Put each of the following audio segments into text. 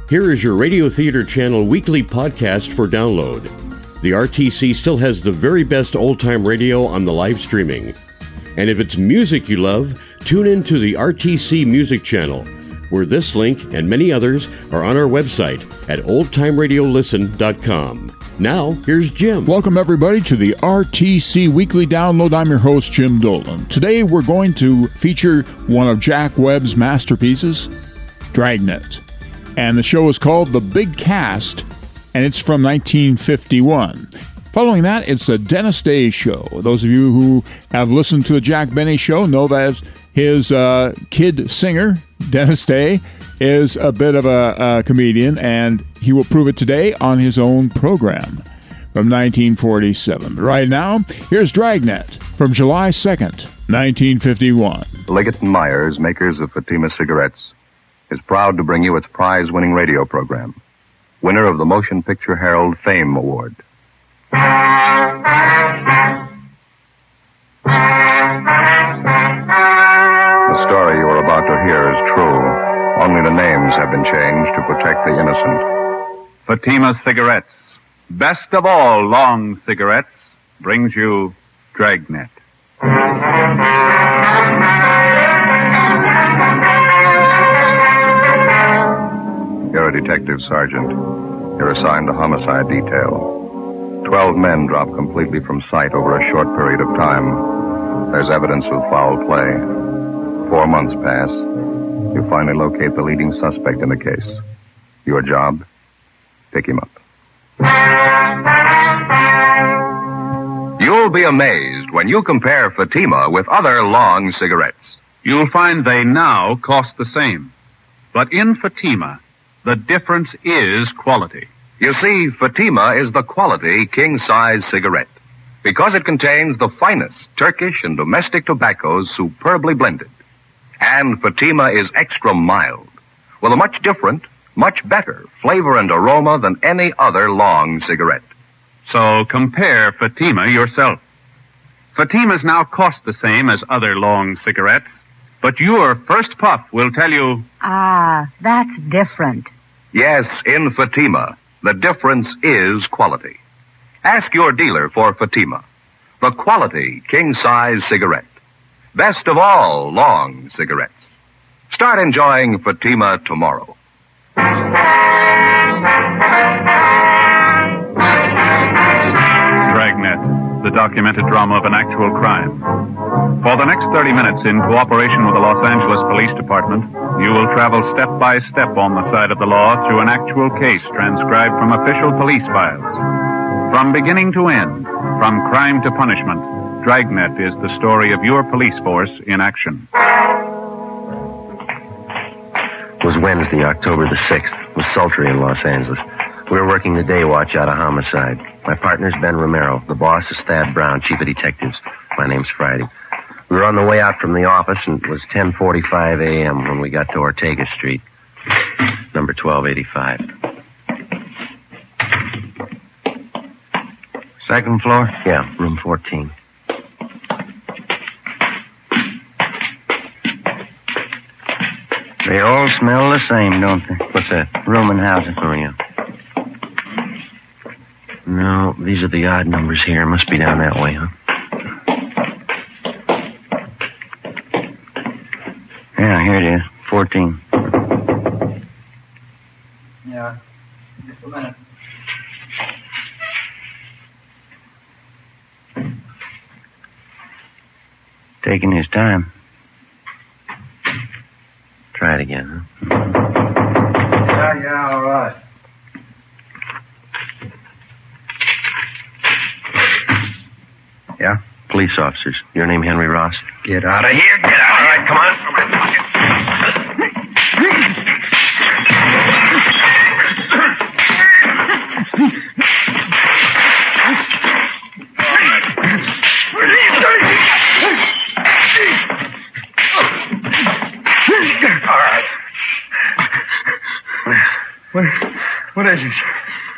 Here is your Radio Theater Channel weekly podcast for download. The RTC still has the very best old-time radio on the live streaming. And if it's music you love, tune in to the RTC Music Channel, where this link and many others are on our website at oldtimeradiolisten.com. Now, here's Jim. Welcome, everybody, to the RTC Weekly Download. I'm your host, Jim Dolan. Today, we're going to feature one of Jack Webb's masterpieces, Dragnet. And the show is called The Big Cast, and it's from 1951. Following that, it's the Dennis Day Show. Those of you who have listened to the Jack Benny Show know that his kid singer, Dennis Day, is a bit of a comedian, and he will prove it today on his own program from 1947. Right now, here's Dragnet from July 2nd, 1951. Liggett & Myers, makers of Fatima cigarettes, is proud to bring you its prize-winning radio program, winner of the Motion Picture Herald Fame Award. The story you are about to hear is true. Only the names have been changed to protect the innocent. Fatima Cigarettes, best of all long cigarettes, brings you Dragnet. You're a detective sergeant. You're assigned to homicide detail. 12 men drop completely from sight over a short period of time. There's evidence of foul play. 4 months pass. You finally locate the leading suspect in the case. Your job? Pick him up. You'll be amazed when you compare Fatima with other long cigarettes. You'll find they now cost the same. But in Fatima, the difference is quality. You see, Fatima is the quality king-size cigarette because it contains the finest Turkish and domestic tobaccos superbly blended. And Fatima is extra mild, with a much different, much better flavor and aroma than any other long cigarette. So compare Fatima yourself. Fatimas now cost the same as other long cigarettes, but your first puff will tell you... Ah, that's different. Yes, in Fatima, the difference is quality. Ask your dealer for Fatima, the quality king-size cigarette. Best of all long cigarettes. Start enjoying Fatima tomorrow. Dragnet, the documented drama of an actual crime. For the next 30 minutes, in cooperation with the Los Angeles Police Department, you will travel step by step on the side of the law through an actual case transcribed from official police files. From beginning to end, from crime to punishment, Dragnet is the story of your police force in action. It was Wednesday, October the 6th. It was sultry in Los Angeles. We were working the day watch out of homicide. My partner's Ben Romero. The boss is Thad Brown, chief of detectives. My name's Friday. We were on the way out from the office, and it was 10:45 a.m. when we got to Ortega Street, number 1285. Second floor? Yeah, room 14. They all smell the same, don't they? What's that? Room and housing. Oh, yeah. No, these are the odd numbers here. Must be down that way, huh? Yeah, here it is. 14. Yeah. Just a minute. Taking his time. Try it again, huh? Yeah, all right. Yeah? Police officers. Your name Henry Ross? Get out of here. Get out. All right, come on. What is this?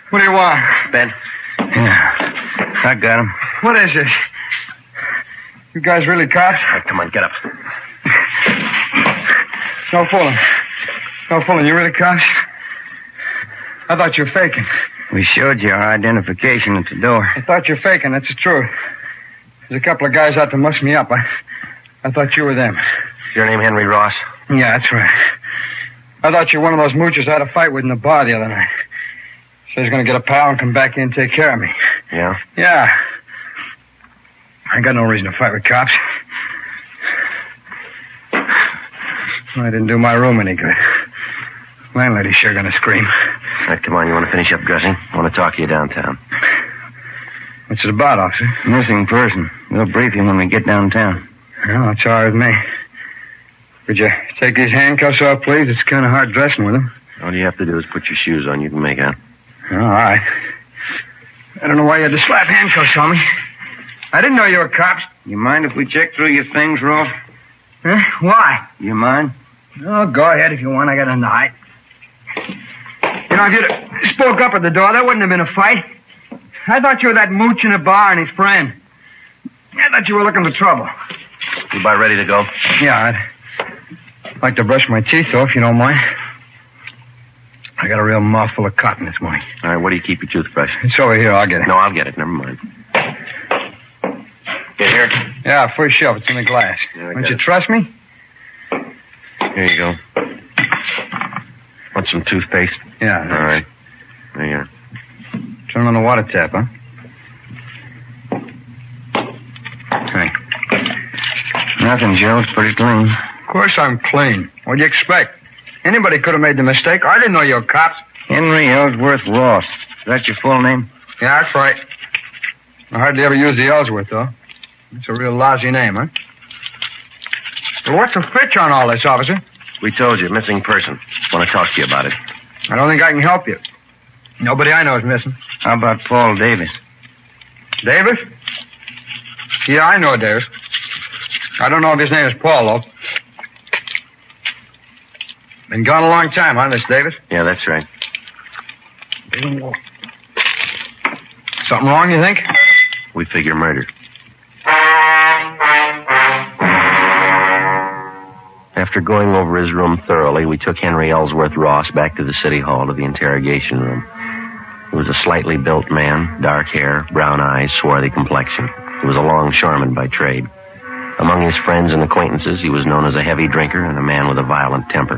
What do you want? Ben. Yeah. I got him. What is this? You guys really cops? All right, come on, get up. No fooling. No fooling. You really cops? I thought you were faking. We showed you our identification at the door. I thought you were faking. That's the truth. There's a couple of guys out to muss me up. I thought you were them. Is your name Henry Ross? Yeah, that's right. I thought you were one of those moochers I had a fight with in the bar the other night. Said he's going to get a pal and come back in and take care of me. Yeah? Yeah. I got no reason to fight with cops. I didn't do my room any good. Landlady's sure going to scream. All right, come on. You want to finish up dressing? I want to talk to you downtown. What's it about, officer? Missing person. We'll brief you when we get downtown. Well, that's all right with me. Could you take these handcuffs off, please? It's kind of hard dressing with them. All you have to do is put your shoes on. You can make out. All right. I don't know why you had to slap handcuffs on me. I didn't know you were cops. You mind if we check through your things, Rolf? Huh? Why? You mind? Oh, go ahead if you want. I got nothing to hide. You know, if you'd spoke up at the door, that wouldn't have been a fight. I thought you were that mooch in a bar and his friend. I thought you were looking for trouble. You about ready to go? Yeah, I'd like to brush my teeth, though, if you don't mind. I got a real mouthful of cotton this morning. All right, where do you keep your toothbrush? It's over here. I'll get it. No, I'll get it. Never mind. Get here? Yeah, first shelf. It's in the glass. Yeah, Don't you trust me? Here you go. Want some toothpaste? Yeah. All right. There you are. Turn on the water tap, huh? Hey. Nothing, Joe. It's pretty clean. Of course I'm clean. What'd you expect? Anybody could have made the mistake. I didn't know you were cops. Henry Ellsworth Ross. Is that your full name? Yeah, that's right. I hardly ever use the Ellsworth, though. It's a real lousy name, huh? Well, what's the fitch on all this, officer? We told you, missing person. Want to talk to you about it. I don't think I can help you. Nobody I know is missing. How about Paul Davis? Davis? Yeah, I know Davis. I don't know if his name is Paul, though. Been gone a long time, huh, Miss Davis? Yeah, that's right. Something wrong, you think? We figure murder. After going over his room thoroughly, we took Henry Ellsworth Ross back to the city hall to the interrogation room. He was a slightly built man, dark hair, brown eyes, swarthy complexion. He was a longshoreman by trade. Among his friends and acquaintances, he was known as a heavy drinker and a man with a violent temper.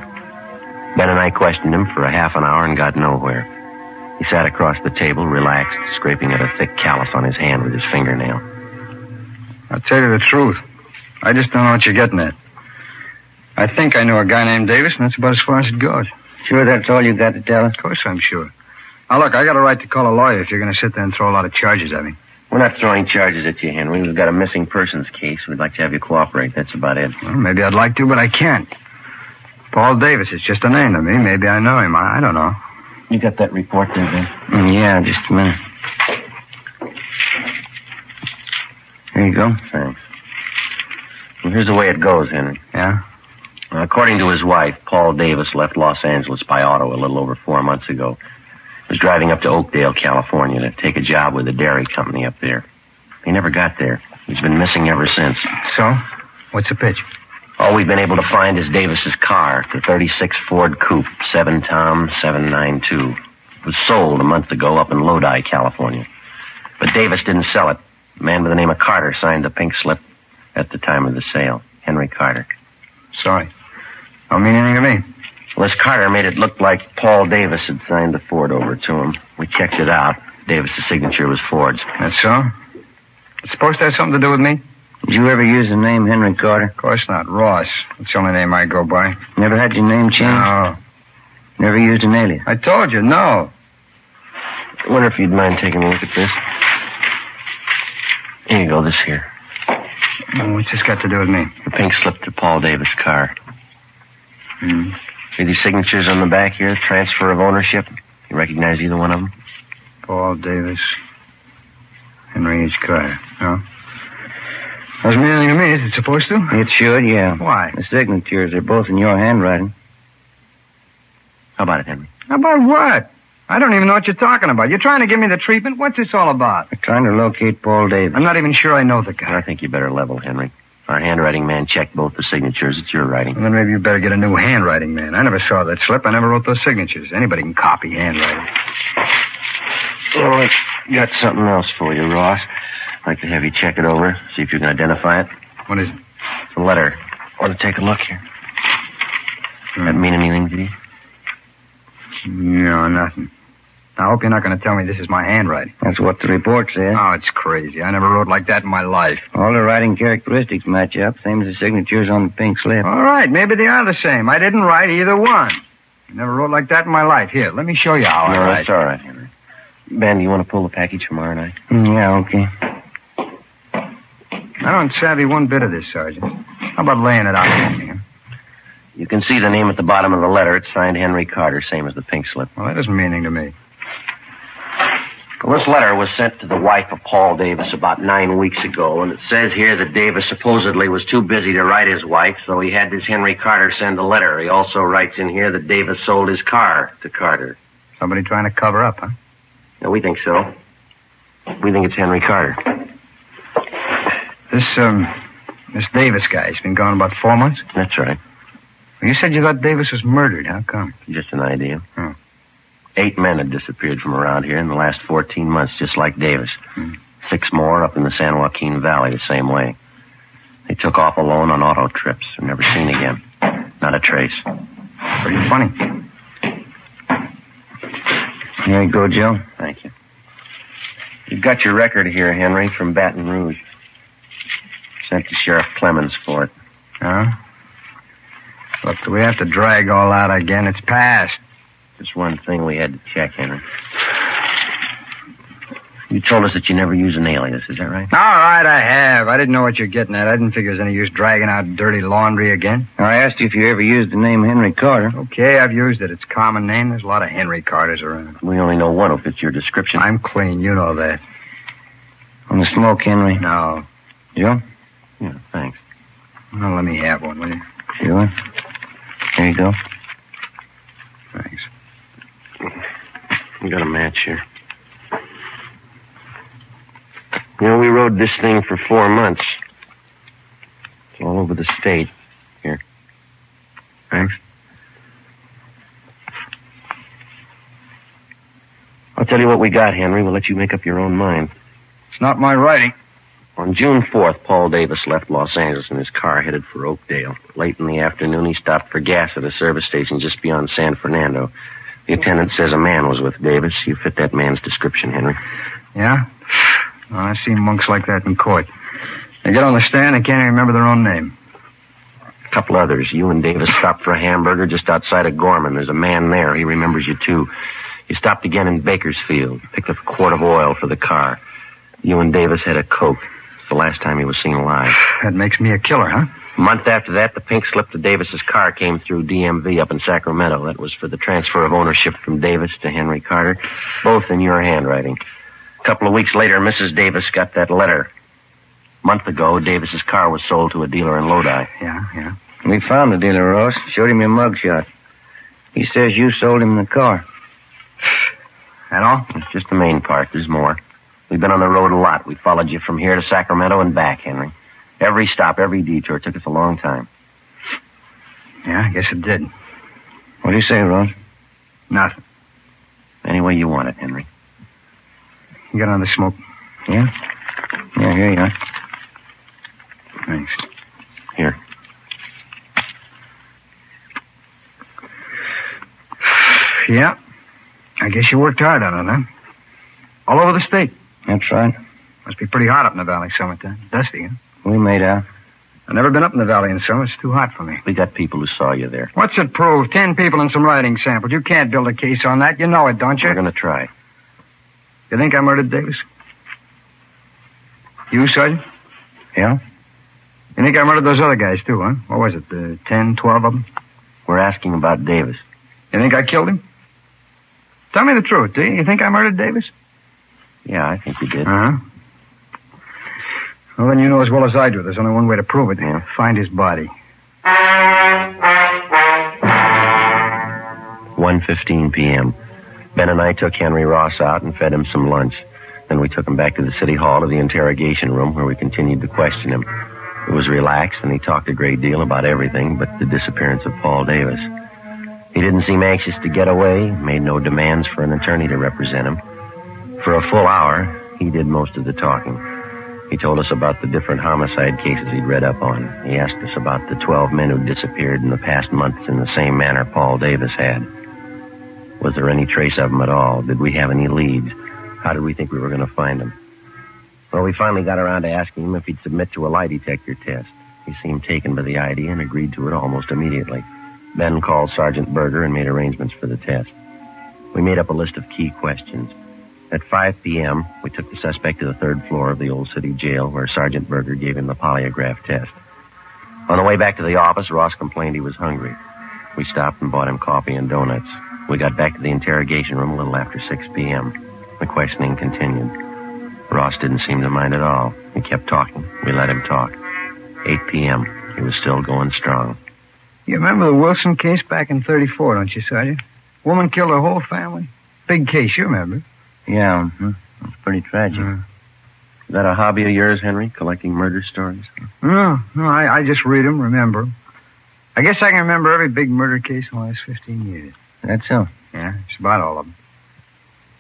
Ben and I questioned him for a half an hour and got nowhere. He sat across the table, relaxed, scraping at a thick callus on his hand with his fingernail. I'll tell you the truth. I just don't know what you're getting at. I think I know a guy named Davis, and that's about as far as it goes. Sure that's all you got to tell us? Of course I'm sure. Now, look, I got a right to call a lawyer if you're going to sit there and throw a lot of charges at me. We're not throwing charges at you, Henry. We've got a missing persons case. We'd like to have you cooperate. That's about it. Well, maybe I'd like to, but I can't. Paul Davis is just a name to me. Maybe I know him. I don't know. You got that report there, Ben? Yeah, just a minute. Here you go. Thanks. Well, here's the way it goes, Henry. Yeah? According to his wife, Paul Davis left Los Angeles by auto a little over 4 months ago. He was driving up to Oakdale, California to take a job with a dairy company up there. He never got there. He's been missing ever since. So? What's the pitch? All we've been able to find is Davis's car, the 36 Ford Coupe, 7 Tom 792. It was sold a month ago up in Lodi, California. But Davis didn't sell it. A man by the name of Carter signed the pink slip at the time of the sale. Henry Carter. Sorry. Don't mean anything to me. Well, this Carter made it look like Paul Davis had signed the Ford over to him. We checked it out. Davis's signature was Ford's. That's so? It's supposed to have something to do with me? Did you ever use the name Henry Carter? Of course not. Ross. That's the only name I go by. Never had your name changed? No. Never used an alias? I told you, no. I wonder if you'd mind taking a look at this. Here you go, this here. Oh, what's this got to do with me? The pink slip to Paul Davis' car. Hmm. See these signatures on the back here? Transfer of ownership. You recognize either one of them? Paul Davis. Henry H. Carter. No? Doesn't mean anything to me. Is it supposed to? It should, yeah. Why? The signatures are both in your handwriting. How about it, Henry? About what? I don't even know what you're talking about. You're trying to give me the treatment? What's this all about? We're trying to locate Paul Davis. I'm not even sure I know the guy. I think you better level, Henry. Our handwriting man checked both the signatures. It's your writing. Well, then maybe you better get a new handwriting man. I never saw that slip. I never wrote those signatures. Anybody can copy handwriting. Well, I got something else for you, Ross. I'd like to have you check it over, see if you can identify it. What is it? It's a letter. Want to take a look here? That mean anything to you? No, nothing. I hope you're not going to tell me this is my handwriting. That's what the report said. Oh, it's crazy. I never wrote like that in my life. All the writing characteristics match up, same as the signatures on the pink slip. All right, maybe they are the same. I didn't write either one. I never wrote like that in my life. Here, let me show you how I No, write. that's all right, Henry. Ben, you want to pull the package from R&I? Yeah, okay. I don't savvy one bit of this, Sergeant. How about laying it out for me? Huh? You can see the name at the bottom of the letter. It's signed Henry Carter, same as the pink slip. Well, that doesn't mean anything to me. Well, this letter was sent to the wife of Paul Davis about 9 weeks ago, and it says here that Davis supposedly was too busy to write his wife, so he had this Henry Carter send a letter. He also writes in here that Davis sold his car to Carter. Somebody trying to cover up, huh? Yeah, we think so. We think it's Henry Carter. This Davis guy, he's been gone about 4 months? That's right. You said you thought Davis was murdered. How come? Just an idea. Hmm. 8 men had disappeared from around here in the last 14 months, just like Davis. 6 more up in the San Joaquin Valley the same way. They took off alone on auto trips and never seen again. Not a trace. Pretty funny. Here you go, Joe. Thank you. You've got your record here, Henry, from Baton Rouge. Sent to Sheriff Clemens for it. Huh? Look, do we have to drag all out again? It's past. Just one thing we had to check, Henry. You told us that you never use an alias, is that right? All right, I have. I didn't know what you're getting at. I didn't figure there's any use dragging out dirty laundry again. I asked you if you ever used the name Henry Carter. Okay, I've used it. It's a common name. There's a lot of Henry Carters around. We only know one who fits your description. I'm clean. You know that. On the smoke, Henry. No. Joe? Yeah, thanks. Well, let me have one, will you? Sure. There you go. Thanks. We got a match here. You know, we rode this thing for 4 months. It's all over the state. Here. Thanks. I'll tell you what we got, Henry. We'll let you make up your own mind. It's not my writing. On June 4th, Paul Davis left Los Angeles in his car headed for Oakdale. Late in the afternoon, he stopped for gas at a service station just beyond San Fernando. The attendant says a man was with Davis. You fit that man's description, Henry. Yeah? Well, I've seen monks like that in court. They get on the stand and can't even remember their own name. A couple others. You and Davis stopped for a hamburger just outside of Gorman. There's a man there. He remembers you, too. You stopped again in Bakersfield. Picked up a quart of oil for the car. You and Davis had a Coke. It's the last time he was seen alive. That makes me a killer, huh? A month after that, the pink slip to Davis's car came through DMV up in Sacramento. That was for the transfer of ownership from Davis to Henry Carter, both in your handwriting. A couple of weeks later, Mrs. Davis got that letter. A month ago, Davis's car was sold to a dealer in Lodi. Yeah. We found the dealer, Ross. Showed him your mugshot. He says you sold him the car. That all? It's just the main part. There's more. We've been on the road a lot. We followed you from here to Sacramento and back, Henry. Every stop, every detour. It took us a long time. Yeah, I guess it did. What do you say, Ross? Nothing. Any way you want it, Henry. You got on the smoke? Yeah? Yeah, here you are. Thanks. Here. Yeah. I guess you worked hard on it, huh? All over the state. That's right. Must be pretty hot up in the valley summertime. Dusty, huh? We made out. I've never been up in the valley in summer. It's too hot for me. We got people who saw you there. What's it prove? 10 people and some writing samples. You can't build a case on that. You know it, don't you? We're going to try. You think I murdered Davis? You, Sergeant? Yeah? You think I murdered those other guys, too, huh? What was it, 10, 12 of them? We're asking about Davis. You think I killed him? Tell me the truth, do you? You think I murdered Davis? Yeah, I think you did. Uh-huh. Well, then you know as well as I do. There's only one way to prove it. Yeah. Find his body. 1:15 p.m. Ben and I took Henry Ross out and fed him some lunch. Then we took him back to the city hall to the interrogation room where we continued to question him. He was relaxed, and he talked a great deal about everything but the disappearance of Paul Davis. He didn't seem anxious to get away, made no demands for an attorney to represent him. For a full hour, he did most of the talking. He told us about the different homicide cases he'd read up on. He asked us about the 12 men who disappeared in the past months in the same manner Paul Davis had. Was there any trace of them at all? Did we have any leads? How did we think we were going to find them? Well, we finally got around to asking him if he'd submit to a lie detector test. He seemed taken by the idea and agreed to it almost immediately. Ben called Sergeant Berger and made arrangements for the test. We made up a list of key questions. At 5 p.m., we took the suspect to the third floor of the old city jail where Sergeant Berger gave him the polygraph test. On the way back to the office, Ross complained he was hungry. We stopped and bought him coffee and donuts. We got back to the interrogation room a little after 6 p.m. The questioning continued. Ross didn't seem to mind at all. He kept talking. We let him talk. 8 p.m. He was still going strong. You remember the Wilson case back in 34, don't you, Sergeant? Woman killed her whole family. Big case, you remember. Yeah, it's pretty tragic. Is that a hobby of yours, Henry, collecting murder stories? No, I just read them, remember 'em. I guess I can remember every big murder case in the last 15 years. That's so. Yeah, it's about all of them.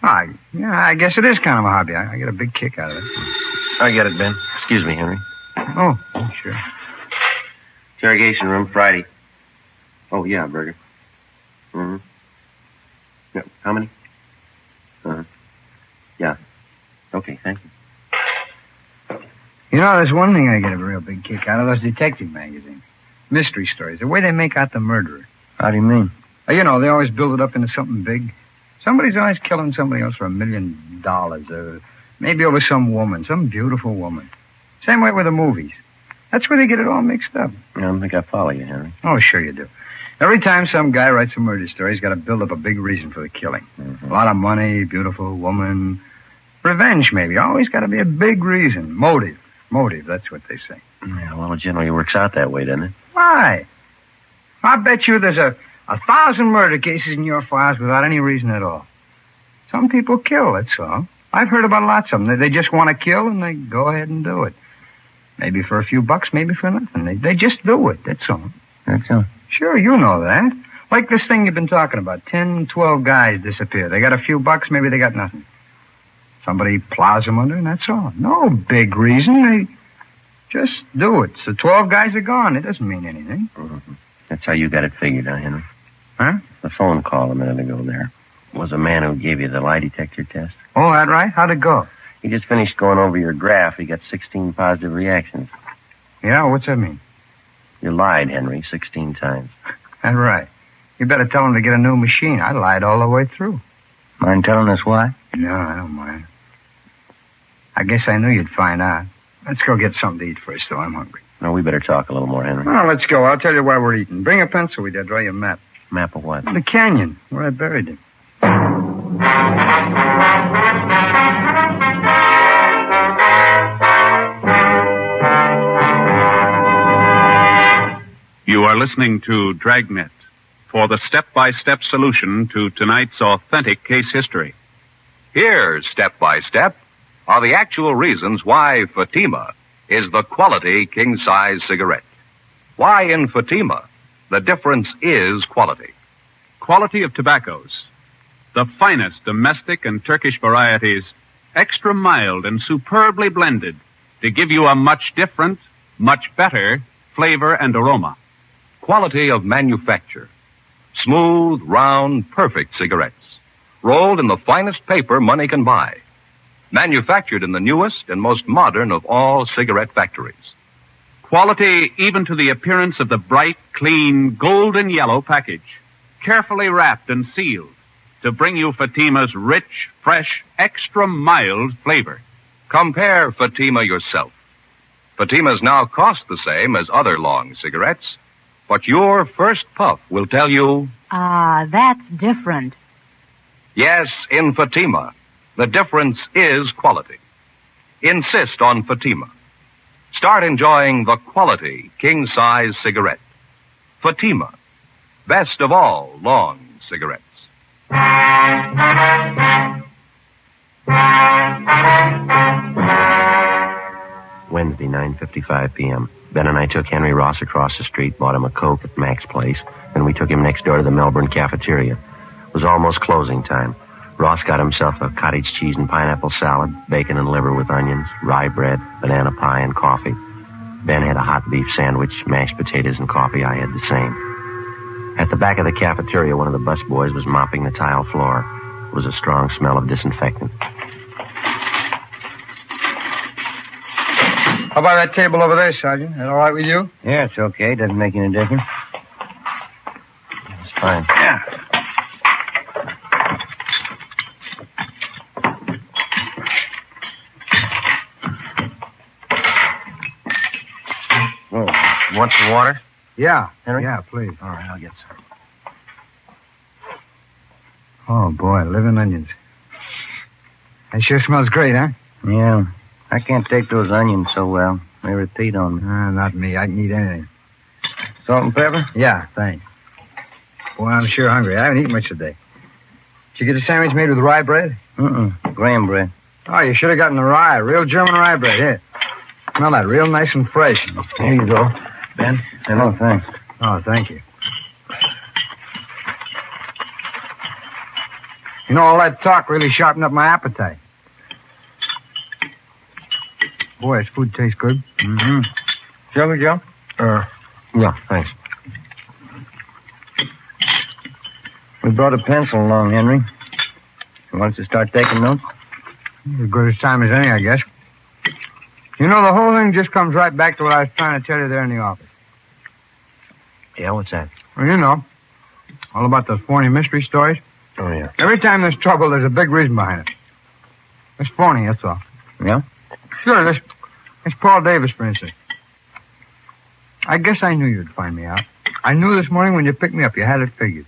I guess it is kind of a hobby. I get a big kick out of it. I get it, Ben. Excuse me, Henry. Oh, sure. Interrogation room, Friday. Oh, yeah, Berger. Mm-hmm. Yeah, how many? Yeah. Okay, thank you. You know, there's one thing I get a real big kick out of, those detective magazines. Mystery stories, the way they make out the murderer. How do you mean? You know, they always build it up into something big. Somebody's always killing somebody else for $1 million, or maybe over some woman, some beautiful woman. Same way with the movies. That's where they get it all mixed up. I don't think I follow you, Henry. Oh, sure you do. Every time some guy writes a murder story, he's got to build up a big reason for the killing. Mm-hmm. A lot of money, beautiful woman, revenge maybe. Always got to be a big reason. Motive, that's what they say. Yeah, well, it generally works out that way, doesn't it? Why? I bet you there's a 1,000 murder cases in your files without any reason at all. Some people kill, that's all. I've heard about lots of them. They just want to kill, and they go ahead and do it. Maybe for a few bucks, maybe for nothing. They just do it, that's all. That's so. Sure, you know that. Like this thing you've been talking about. 10, 12 guys disappear. They got a few bucks, maybe they got nothing. Somebody plows them under, and that's all. No big reason. They just do it. So 12 guys are gone. It doesn't mean anything. Mm-hmm. That's how you got it figured, huh, Henry? Huh? The phone call a minute ago there was a man who gave you the lie detector test. Oh, that right? How'd it go? He just finished going over your graph. He got 16 positive reactions. Yeah, what's that mean? You lied, Henry, 16 times. That's right. You better tell him to get a new machine. I lied all the way through. Mind telling us why? No, I don't mind. I guess I knew you'd find out. Let's go get something to eat first, though. I'm hungry. No, we better talk a little more, Henry. Well, let's go. I'll tell you why we're eating. Bring a pencil with you. I'll draw you a map. Map of what? The canyon, where I buried him. You are listening to Dragnet for the step-by-step solution to tonight's authentic case history. Here, step by step, are the actual reasons why Fatima is the quality king-size cigarette. Why in Fatima, the difference is quality. Quality of tobaccos. The finest domestic and Turkish varieties, extra mild and superbly blended to give you a much different, much better flavor and aroma. Quality of manufacture. Smooth, round, perfect cigarettes. Rolled in the finest paper money can buy. Manufactured in the newest and most modern of all cigarette factories. Quality even to the appearance of the bright, clean, golden yellow package. Carefully wrapped and sealed to bring you Fatima's rich, fresh, extra mild flavor. Compare Fatima yourself. Fatimas now cost the same as other long cigarettes, but your first puff will tell you... that's different. Yes, in Fatima, the difference is quality. Insist on Fatima. Start enjoying the quality king-size cigarette. Fatima, best of all long cigarettes. Wednesday 9:55 p.m. Ben and I took Henry Ross across the street, bought him a Coke at Mac's place, and we took him next door to the Melbourne cafeteria. It was almost closing time. Ross got himself a cottage cheese and pineapple salad, bacon and liver with onions, rye bread, banana pie, and coffee. Ben had a hot beef sandwich, mashed potatoes, and coffee. I had the same. At the back of the cafeteria, one of the busboys was mopping the tile floor. It was a strong smell of disinfectant. How about that table over there, Sergeant? That all right with you? Yeah, it's okay. Doesn't make any difference. It's fine. Yeah. Oh, want some water? Yeah. Henry? Yeah, please. All right, I'll get some. Oh, boy, living onions. That sure smells great, huh? Yeah. I can't take those onions so well. They repeat on me. Not me. I can eat anything. Salt and pepper? Yeah, thanks. Boy, I'm sure hungry. I haven't eaten much today. Did you get a sandwich made with rye bread? Graham bread. Oh, you should have gotten the rye. Real German rye bread. Here. Smell that. Real nice and fresh. Here you go. Ben? Hello, thanks. Oh, thank you. You know, all that talk really sharpened up my appetite. Boy, this food tastes good. Mm-hmm. Sugar, Joe? Yeah, thanks. We brought a pencil along, Henry. You want us to start taking notes? As good a time as any, I guess. You know, the whole thing just comes right back to what I was trying to tell you there in the office. Yeah, what's that? Well, you know, all about those phony mystery stories. Oh, yeah. Every time there's trouble, there's a big reason behind it. It's phony, that's all. Yeah? Sure, this Paul Davis, for instance. I guess I knew you'd find me out. I knew this morning when you picked me up. You had it figured.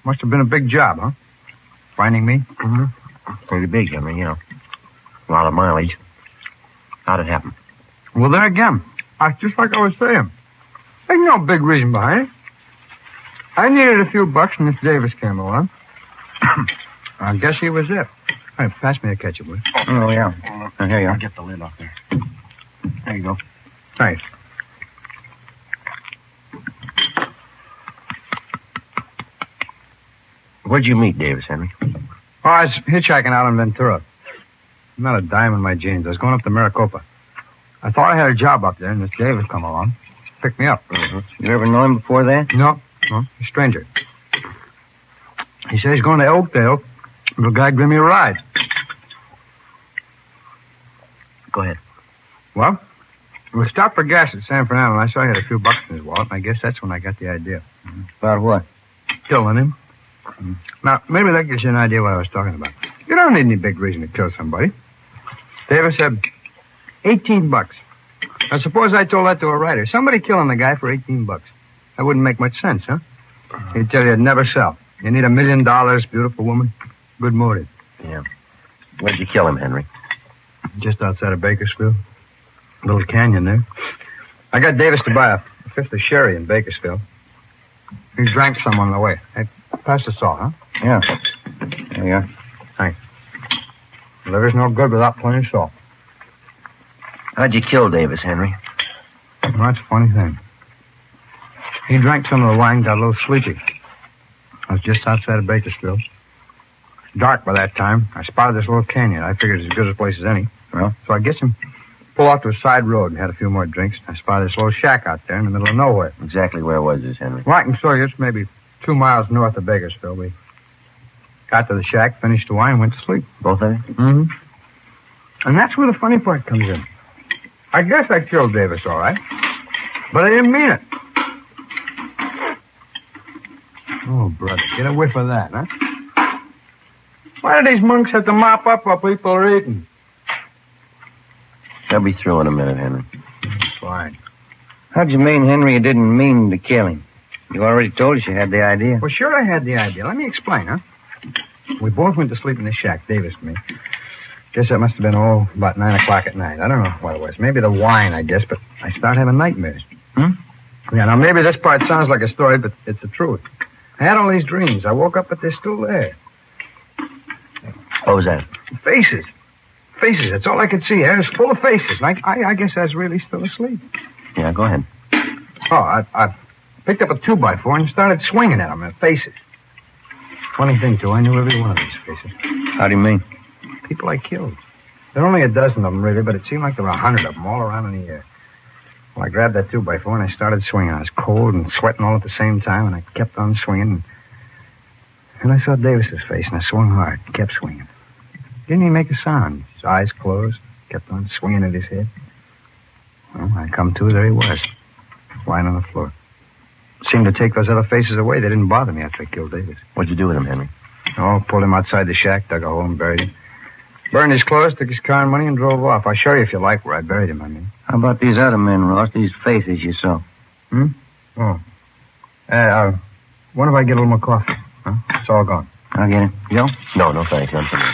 Must have been a big job, huh? Finding me? Mm-hmm. Pretty big, Henry, you know. A lot of mileage. How'd it happen? Well, there again. Just like I was saying. There's no big reason behind it. I needed a few bucks, and this Davis came along. I guess he was it. All right, pass me a ketchup, will you? Oh, yeah. Here you are. I'll get the lid off there. There you go. Thanks. Where'd you meet Davis, Henry? Oh, I was hitchhiking out in Ventura. Not a dime in my jeans. I was going up to Maricopa. I thought I had a job up there, and this Davis come along. Picked me up. You ever know him before that? No, a stranger. He said he's going to Oakdale. The guy give me a ride. Go ahead. Well, we stopped for gas at San Fernando, and I saw he had a few bucks in his wallet, and I guess that's when I got the idea. About what? Killing him. Now, maybe that gives you an idea what I was talking about. You don't need any big reason to kill somebody. Davis said, 18 bucks. Now, suppose I told that to a writer. Somebody killing the guy for 18 bucks. That wouldn't make much sense, huh? He'd tell you it'd never sell. You need $1 million, beautiful woman. Good motive. Yeah. Where'd you kill him, Henry? Just outside of Bakersfield. Little canyon there. I got Davis to buy a fifth of sherry in Bakersfield. He drank some on the way. Hey, pass the salt, huh? Yeah. There you are. Thanks. Liver's no good without plenty of salt. How'd you kill Davis, Henry? Well, that's a funny thing. He drank some of the wine, got a little sleepy. I was just outside of Bakersfield. Dark by that time. I spotted this little canyon. I figured it's as good a place as any. Well? So I guess him pull off to a side road and had a few more drinks. I spotted this little shack out there in the middle of nowhere. Exactly where was this, Henry? Well, I can show you. It's maybe 2 miles north of Bakersfield. We got to the shack, finished the wine, and went to sleep. Both of you? Mm-hmm. And that's where the funny part comes in. I guess I killed Davis, all right. But I didn't mean it. Oh, brother, get a whiff of that, huh? Why do these monks have to mop up while people are eating? They'll be through in a minute, Henry. Fine. How'd you mean, Henry, you didn't mean to kill him? You already told us you had the idea. Well, sure I had the idea. Let me explain, huh? We both went to sleep in the shack, Davis and me. Guess that must have been, about 9 o'clock at night. I don't know what it was. Maybe the wine, I guess, but I started having nightmares. Yeah, now maybe this part sounds like a story, but it's the truth. I had all these dreams. I woke up, but they're still there. What was that? Faces. faces. That's all I could see. It was full of faces. I guess I was really still asleep. Yeah, go ahead. Oh, I picked up a 2x4 and started swinging at them in the faces. Funny thing, too, I knew every one of these faces. How do you mean? People I killed. There are only a dozen of them, really, but it seemed like there were 100 of them all around in the air. Well, I grabbed that 2x4 and I started swinging. I was cold and sweating all at the same time, and I kept on swinging. And I saw Davis's face, and I swung hard, kept swinging. Didn't even make a sound. His eyes closed, kept on swinging at his head. Well, I come to, there he was, lying on the floor. Seemed to take those other faces away. They didn't bother me after I killed Davis. What'd you do with him, Henry? Oh, pulled him outside the shack, dug a hole and buried him. Burned his clothes, took his car and money, and drove off. I'll show you if you like where I buried him, I mean. How about these other men, Ross? These faces you saw. Oh. What if I get a little more coffee? Huh? It's all gone. I'll get it. Joe? No, thanks. None for me.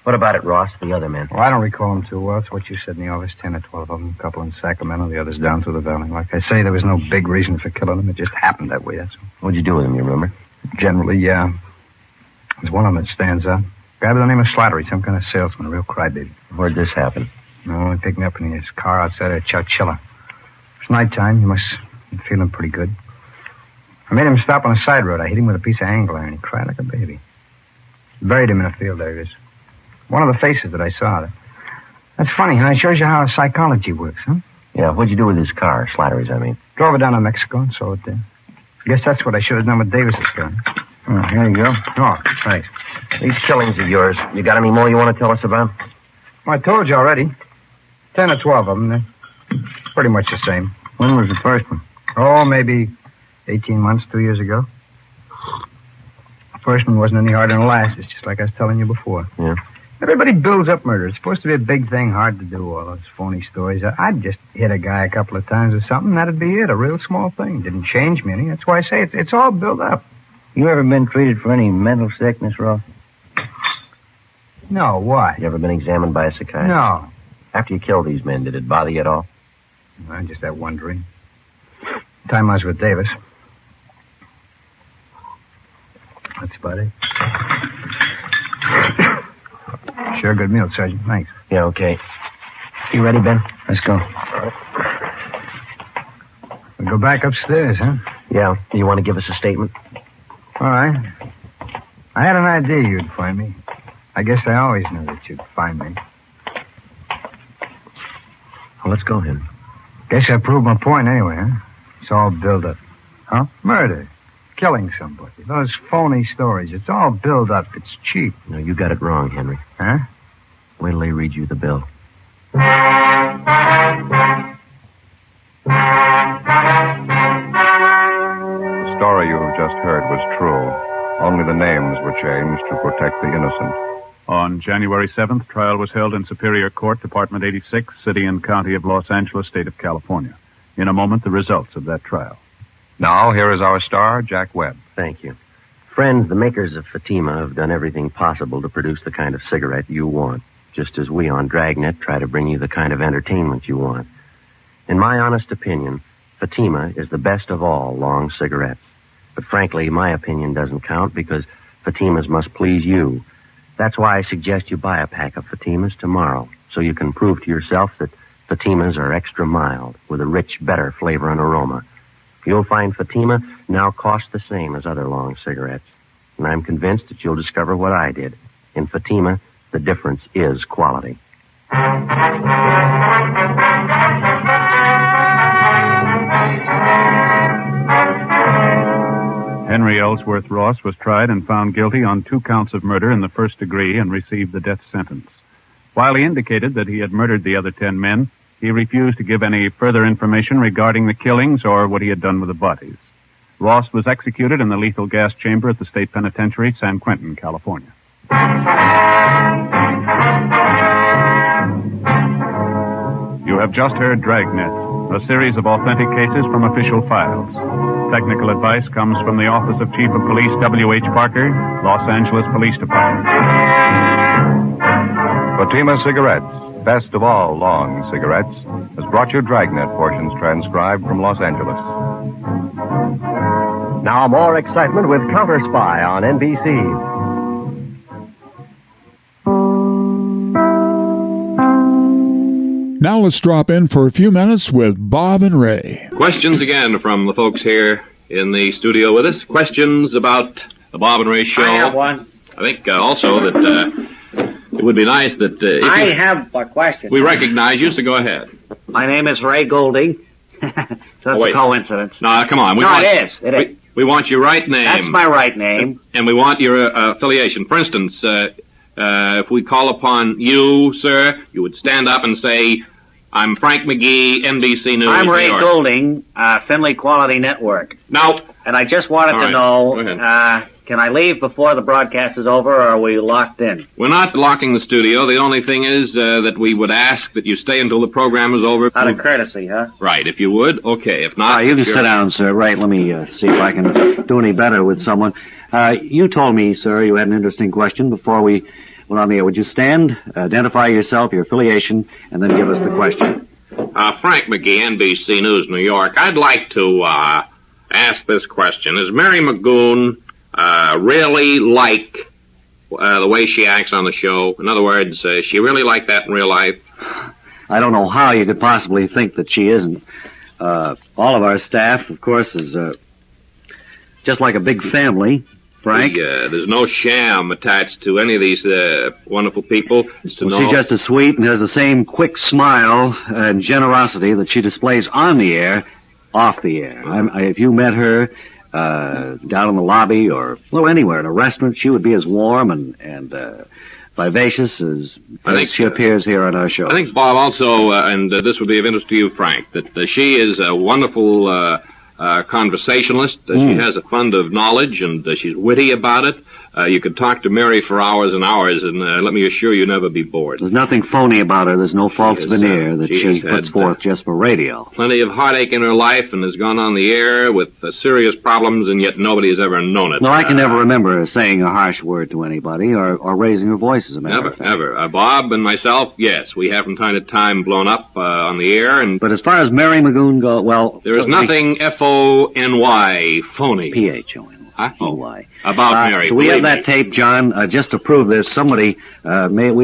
What about it, Ross? The other men? Well, I don't recall them too well. It's what you said in the office. 10 or 12 of them. A couple in Sacramento, the others down through the valley. Like I say, there was no big reason for killing them. It just happened that way, that's all. What'd you do with them, you remember? Generally, yeah. There's one of them that stands out. Guy by the name of Slattery, some kind of salesman, a real crybaby. Where'd this happen? No, he picked me up in his car outside of Chowchilla. It's nighttime. He must be feeling pretty good. I made him stop on a side road. I hit him with a piece of angle iron. He cried like a baby. Buried him in a field there. It is one of the faces that I saw. That's funny, huh? It shows you how psychology works, huh? Yeah, what'd you do with his car, Slattery's, I mean? Drove it down to Mexico and sold it there. I guess that's what I should have done with Davis's gun. Oh, here you go. Oh, thanks. These killings of yours, you got any more you want to tell us about? Well, I told you already. 10 or 12 of them. They're pretty much the same. When was the first one? Oh, maybe 18 months, 2 years ago. The first one wasn't any harder than the last. It's just like I was telling you before. Yeah. Everybody builds up murder. It's supposed to be a big thing, hard to do, all those phony stories. I'd just hit a guy a couple of times or something. That'd be it, a real small thing. Didn't change me any. That's why I say it's all built up. You ever been treated for any mental sickness, Ross? No, why? You ever been examined by a psychiatrist? No. After you killed these men, did it bother you at all? I just that wondering. Time I was with Davis. That's about it. Sure, good meal, Sergeant. Thanks. Yeah, okay. You ready, Ben? Let's go. We go back upstairs, huh? Yeah. You want to give us a statement? All right. I had an idea you'd find me. I guess I always knew that you'd find me. Well, let's go, Henry. Guess I proved my point anyway, huh? It's all build up. Huh? Murder. Killing somebody. Those phony stories. It's all build up. It's cheap. No, you got it wrong, Henry. Huh? Wait till they read you the bill. The story you have just heard was true. Only the names were changed to protect the innocent. On January 7th, trial was held in Superior Court, Department 86, City and County of Los Angeles, State of California. In a moment, the results of that trial. Now, here is our star, Jack Webb. Thank you. Friends, the makers of Fatima have done everything possible to produce the kind of cigarette you want, just as we on Dragnet try to bring you the kind of entertainment you want. In my honest opinion, Fatima is the best of all long cigarettes. But frankly, my opinion doesn't count because Fatimas must please you. That's why I suggest you buy a pack of Fatimas tomorrow, so you can prove to yourself that Fatimas are extra mild, with a rich, better flavor and aroma. You'll find Fatima now costs the same as other long cigarettes. And I'm convinced that you'll discover what I did. In Fatima, the difference is quality. Henry Ellsworth Ross was tried and found guilty on 2 counts of murder in the first degree and received the death sentence. While he indicated that he had murdered the other 10 men, he refused to give any further information regarding the killings or what he had done with the bodies. Ross was executed in the lethal gas chamber at the State Penitentiary, San Quentin, California. You have just heard Dragnet, a series of authentic cases from official files. Technical advice comes from the Office of Chief of Police W.H. Parker, Los Angeles Police Department. Fatima Cigarettes, best of all long cigarettes, has brought you Dragnet portions transcribed from Los Angeles. Now more excitement with Counter Spy on NBC. Now let's drop in for a few minutes with Bob and Ray. Questions again from the folks here in the studio with us. Questions about the Bob and Ray show. I have one. I think also that it would be nice that... I have a question. We recognize you, so go ahead. My name is Ray Golding. So that's a coincidence. No, come on. It is. We want your right name. That's my right name. And we want your affiliation. For instance, if we call upon you, sir, you would stand up and say, I'm Frank McGee, NBC News. I'm Ray Golding, Finley Quality Network. Now... And I just wanted to know, can I leave before the broadcast is over, or are we locked in? We're not locking the studio. The only thing is that we would ask that you stay until the program is over. Out of courtesy, huh? Right. If you would, okay. If not... you can sit down, sir. Right, let me see if I can do any better with someone. You told me, sir, you had an interesting question before we went on the air. Would you stand, identify yourself, your affiliation, and then give us the question? Frank McGee, NBC News, New York. I'd like to ask this question. Is Mary Magoon really like the way she acts on the show? In other words, is she really like that in real life? I don't know how you could possibly think that she isn't. All of our staff, of course, is just like a big family. Frank? There's no sham attached to any of these wonderful people. She's just as sweet and has the same quick smile and generosity that she displays on the air, off the air. If you met her down in the lobby or anywhere in a restaurant, she would be as warm and vivacious as she appears here on our show. I think, Bob, also, and this would be of interest to you, Frank, that she is a wonderful conversationalist. She has a fund of knowledge, and she's witty about it. You could talk to Mary for hours and hours, and let me assure you, never be bored. There's nothing phony about her. There's no false veneer that she puts forth just for radio. Plenty of heartache in her life, and has gone on the air with serious problems, and yet nobody has ever known it. No, I can never remember her saying a harsh word to anybody or raising her voice, as a matter of fact. Never. Bob and myself, yes, we have from time to time blown up on the air. But as far as Mary Magoon goes, well... There is nothing F-O-N-Y, phony. P-H-O-N-Y. Oh, about Mary. So we have that tape, John, just to prove this. Somebody, we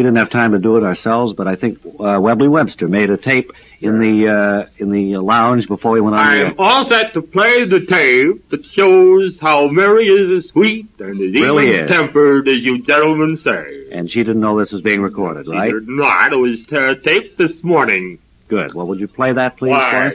didn't have time to do it ourselves, but I think Webley Webster made a tape in the lounge before we went on the air. I'm all set to play the tape that shows how Mary is as sweet and as even-tempered as you gentlemen say. And she didn't know this was being recorded, right? She did not. It was taped this morning. Good. Well, would you play that, please, for us?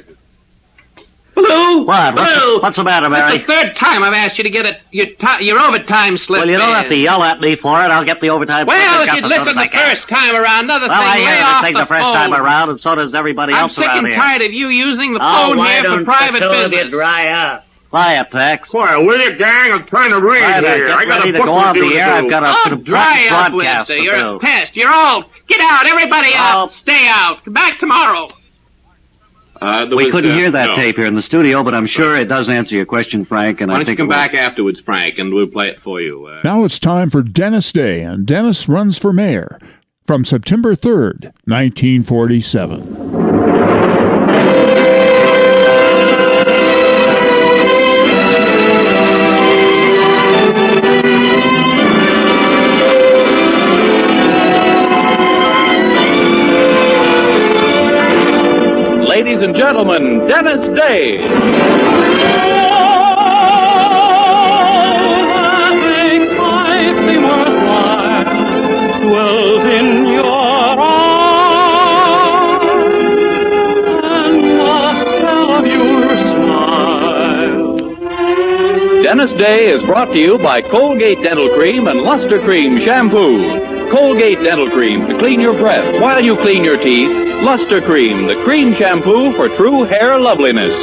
Blue! What? Blue! What's the matter, Mary? It's the third time I've asked you to get your overtime slip. Well, you don't have to yell at me for it. I'll get the overtime slip. Well, if you'd listened the first time around, another thing, I lay hear off the thing the the first phone. time around, and so does everybody else around here. I'm sick and tired of you using the phone here for private business. You dry up. Quiet, Tex. Quiet, will you, gang? I'm trying to read here. I got a book to go off the air. I've got a dry up, Winston. You're a pest. You're all... Get out. Everybody out. Stay out. Come back tomorrow. We couldn't hear that tape here in the studio, but I'm sure it does answer your question, Frank. And Why don't I think you come back afterwards, Frank, and we'll play it for you. Now it's time for Dennis Day, and Dennis runs for mayor from September 3rd, 1947. Ladies and gentlemen, Dennis Day. Dwells in your arms, and the spell of your smile. Dennis Day is brought to you by Colgate Dental Cream and Luster Cream Shampoo. Colgate Dental Cream to clean your breath while you clean your teeth. Luster Cream, the cream shampoo for true hair loveliness.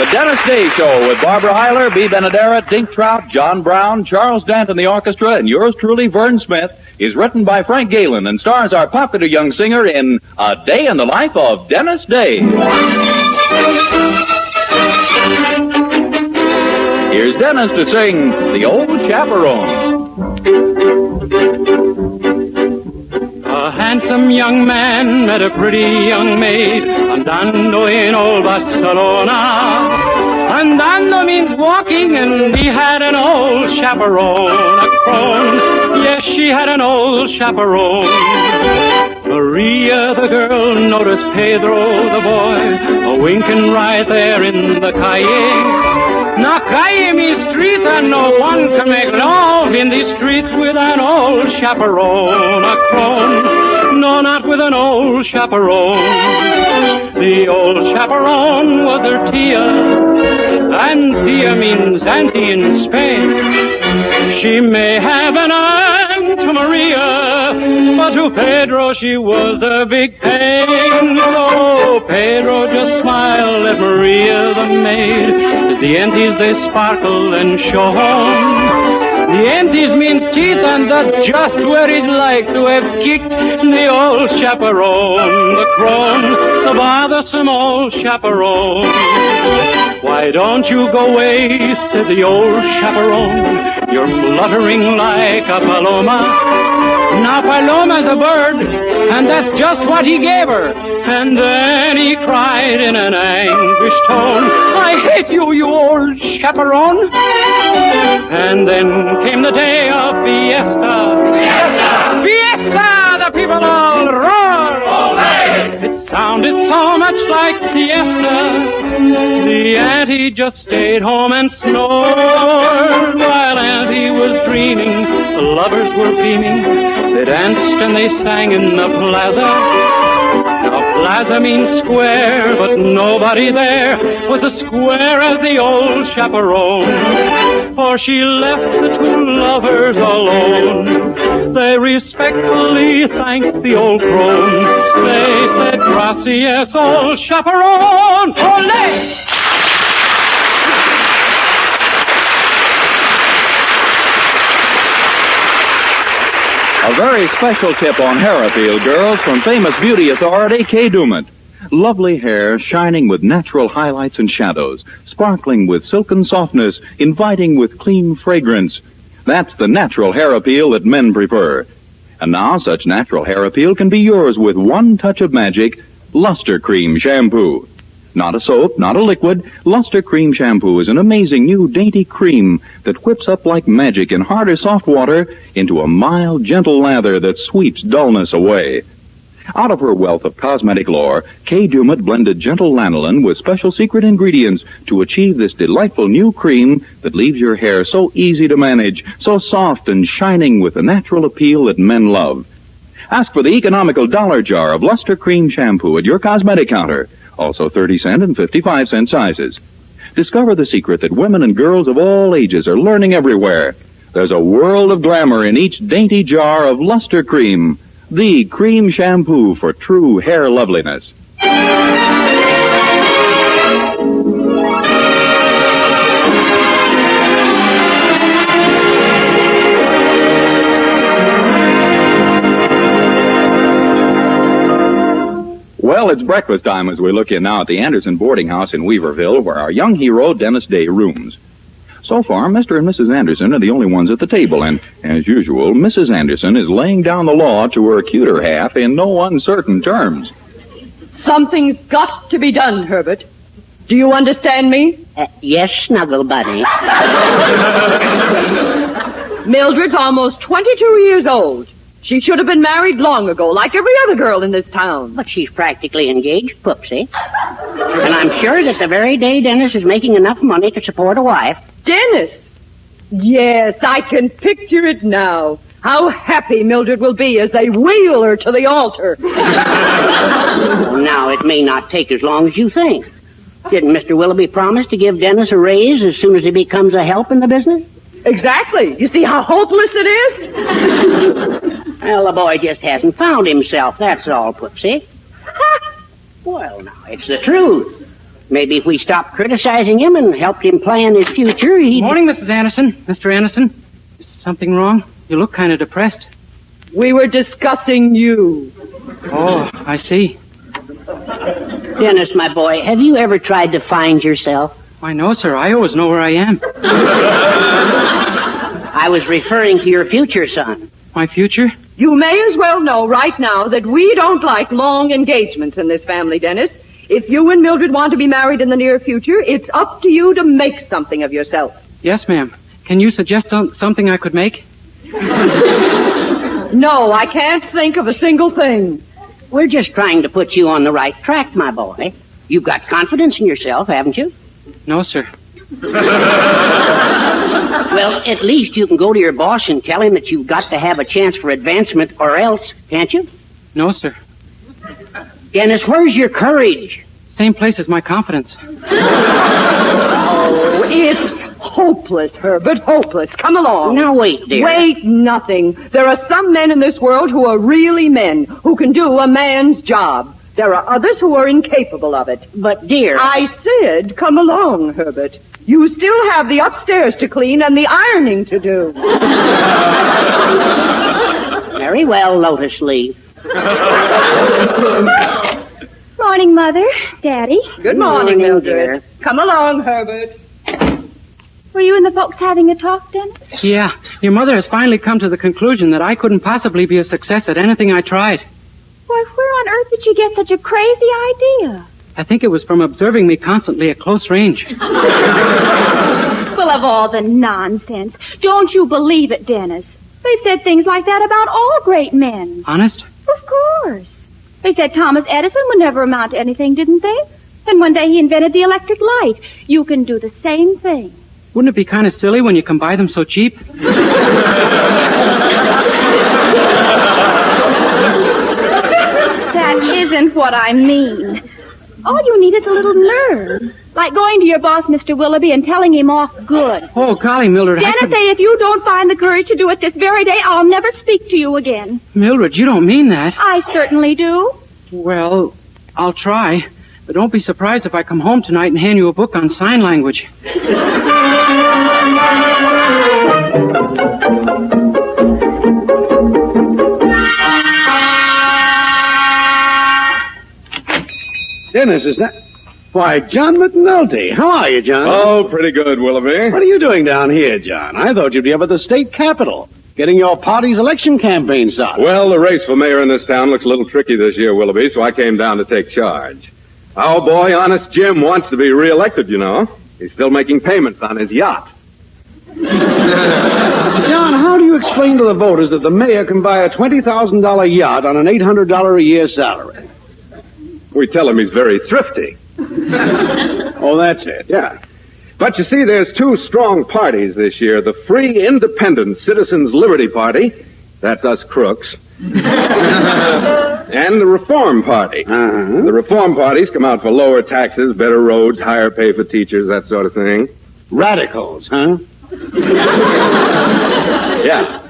The Dennis Day Show with Barbara Eiler, Bea Benadera, Dink Trout, John Brown, Charles Dant and the orchestra, and yours truly, Vern Smith, is written by Frank Galen and stars our popular young singer in A Day in the Life of Dennis Day. Here's Dennis to sing The Old Chaperone. A handsome young man met a pretty young maid andando in old Barcelona. Andando means walking, and he had an old chaperone, a crone. Yes, she had an old chaperone. Maria, the girl, noticed Pedro, the boy, a-winking right there in the calle. Now, calle means street, and no one can make love in the street with an old chaperone, a crone. No, not with an old chaperone. The old chaperone was her tia, and tia means auntie in Spain. She may have an aunt to Maria, but to Pedro she was a big pain. So Pedro just smiled at Maria, the maid, as the aunties they sparkle and show home. The aunties means teeth, and that's just where he'd like to have kicked the old chaperone, the crone, the bothersome old chaperone. Why don't you go away, said the old chaperone. You're fluttering like a paloma. Now Paloma's a bird, and that's just what he gave her. And then he cried in an anguished tone, I hate you, you old chaperone. And then came the day of fiesta. Fiesta! Fiesta! The people all roared. Olé! It sounded so much like siesta. The auntie just stayed home and snored. While auntie was dreaming, the lovers were beaming. They danced and they sang in the plaza. Now plaza means square, but nobody there was as square as the old chaperone. For she left the two lovers alone. They respectfully thanked the old crone. They said, gracias, old chaperone. Olé! A very special tip on hair appeal, girls, from famous beauty authority Kay Dumet. Lovely hair shining with natural highlights and shadows, sparkling with silken softness, inviting with clean fragrance. That's the natural hair appeal that men prefer. And now such natural hair appeal can be yours with one touch of magic, Luster Cream Shampoo. Not a soap, not a liquid, Luster Cream Shampoo is an amazing new dainty cream that whips up like magic in hard or soft water into a mild, gentle lather that sweeps dullness away. Out of her wealth of cosmetic lore, Kay Dumet blended gentle lanolin with special secret ingredients to achieve this delightful new cream that leaves your hair so easy to manage, so soft and shining with the natural appeal that men love. Ask for the economical dollar jar of Luster Cream Shampoo at your cosmetic counter. Also 30-cent and 55-cent sizes. Discover the secret that women and girls of all ages are learning everywhere. There's a world of glamour in each dainty jar of Luster Cream, the cream shampoo for true hair loveliness. Well, it's breakfast time as we look in now at the Anderson boarding house in Weaverville, where our young hero, Dennis Day, rooms. So far, Mr. and Mrs. Anderson are the only ones at the table, and, as usual, Mrs. Anderson is laying down the law to her cuter half in no uncertain terms. Something's got to be done, Herbert. Do you understand me? Yes, Snuggle Bunny. Mildred's almost 22 years old. She should have been married long ago, like every other girl in this town. But she's practically engaged, Poopsie. And I'm sure that the very day Dennis is making enough money to support a wife. Dennis? Yes, I can picture it now. How happy Mildred will be as they wheel her to the altar. Now, it may not take as long as you think. Didn't Mr. Willoughby promise to give Dennis a raise as soon as he becomes a help in the business? Exactly. You see how hopeless it is? Well, the boy just hasn't found himself, that's all, Poopsie. Well, now, it's the truth. Maybe if we stopped criticizing him and helped him plan his future, he'd... Morning, Mrs. Anderson. Mr. Anderson. Is something wrong? You look kind of depressed. We were discussing you. Oh, I see. Dennis, my boy, have you ever tried to find yourself? Why, no, sir. I always know where I am. I was referring to your future, son. My future? You may as well know right now that we don't like long engagements in this family, Dennis. If you and Mildred want to be married in the near future, it's up to you to make something of yourself. Yes, ma'am. Can you suggest something I could make? No, I can't think of a single thing. We're just trying to put you on the right track, my boy. You've got confidence in yourself, haven't you? No, sir. Well, at least you can go to your boss and tell him that you've got to have a chance for advancement or else, can't you? No, sir. Dennis, where's your courage? Same place as my confidence. Oh, it's hopeless, Herbert, hopeless. Come along. Now, wait, dear. Wait nothing. There are some men in this world who are really men, who can do a man's job. There are others who are incapable of it. But, dear... I said, come along, Herbert. You still have the upstairs to clean and the ironing to do. Very well, Lotus Leaf. Morning, Mother. Daddy. Good morning, Mildred. Dear. Come along, Herbert. Were you and the folks having a talk, Dennis? Yeah. Your mother has finally come to the conclusion that I couldn't possibly be a success at anything I tried. Why, where on earth did you get such a crazy idea? I think it was from observing me constantly at close range. Well, of all the nonsense. Don't you believe it, Dennis? They've said things like that about all great men. Honest? Of course. They said Thomas Edison would never amount to anything, didn't they? Then one day he invented the electric light. You can do the same thing. Wouldn't it be kind of silly when you can buy them so cheap? That isn't what I mean. All you need is a little nerve. Like going to your boss, Mr. Willoughby, and telling him off good. Oh, golly, Mildred. Dennis, say if you don't find the courage to do it this very day, I'll never speak to you again. Mildred, you don't mean that. I certainly do. Well, I'll try. But don't be surprised if I come home tonight and hand you a book on sign language. Dennis, is that... Why, John McNulty. How are you, John? Oh, pretty good, Willoughby. What are you doing down here, John? I thought you'd be up at the state capitol, getting your party's election campaign started. Well, the race for mayor in this town looks a little tricky this year, Willoughby, so I came down to take charge. Our boy, Honest Jim, wants to be reelected, you know. He's still making payments on his yacht. John, how do you explain to the voters that the mayor can buy a $20,000 yacht on an $800 a year salary? We tell him he's very thrifty. Oh, that's it. Yeah. But you see, there's two strong parties this year. The Free Independent Citizens Liberty Party, that's us crooks, and the Reform Party. Uh-huh. The Reform Parties come out for lower taxes, better roads, higher pay for teachers, that sort of thing. Radicals, huh? Yeah.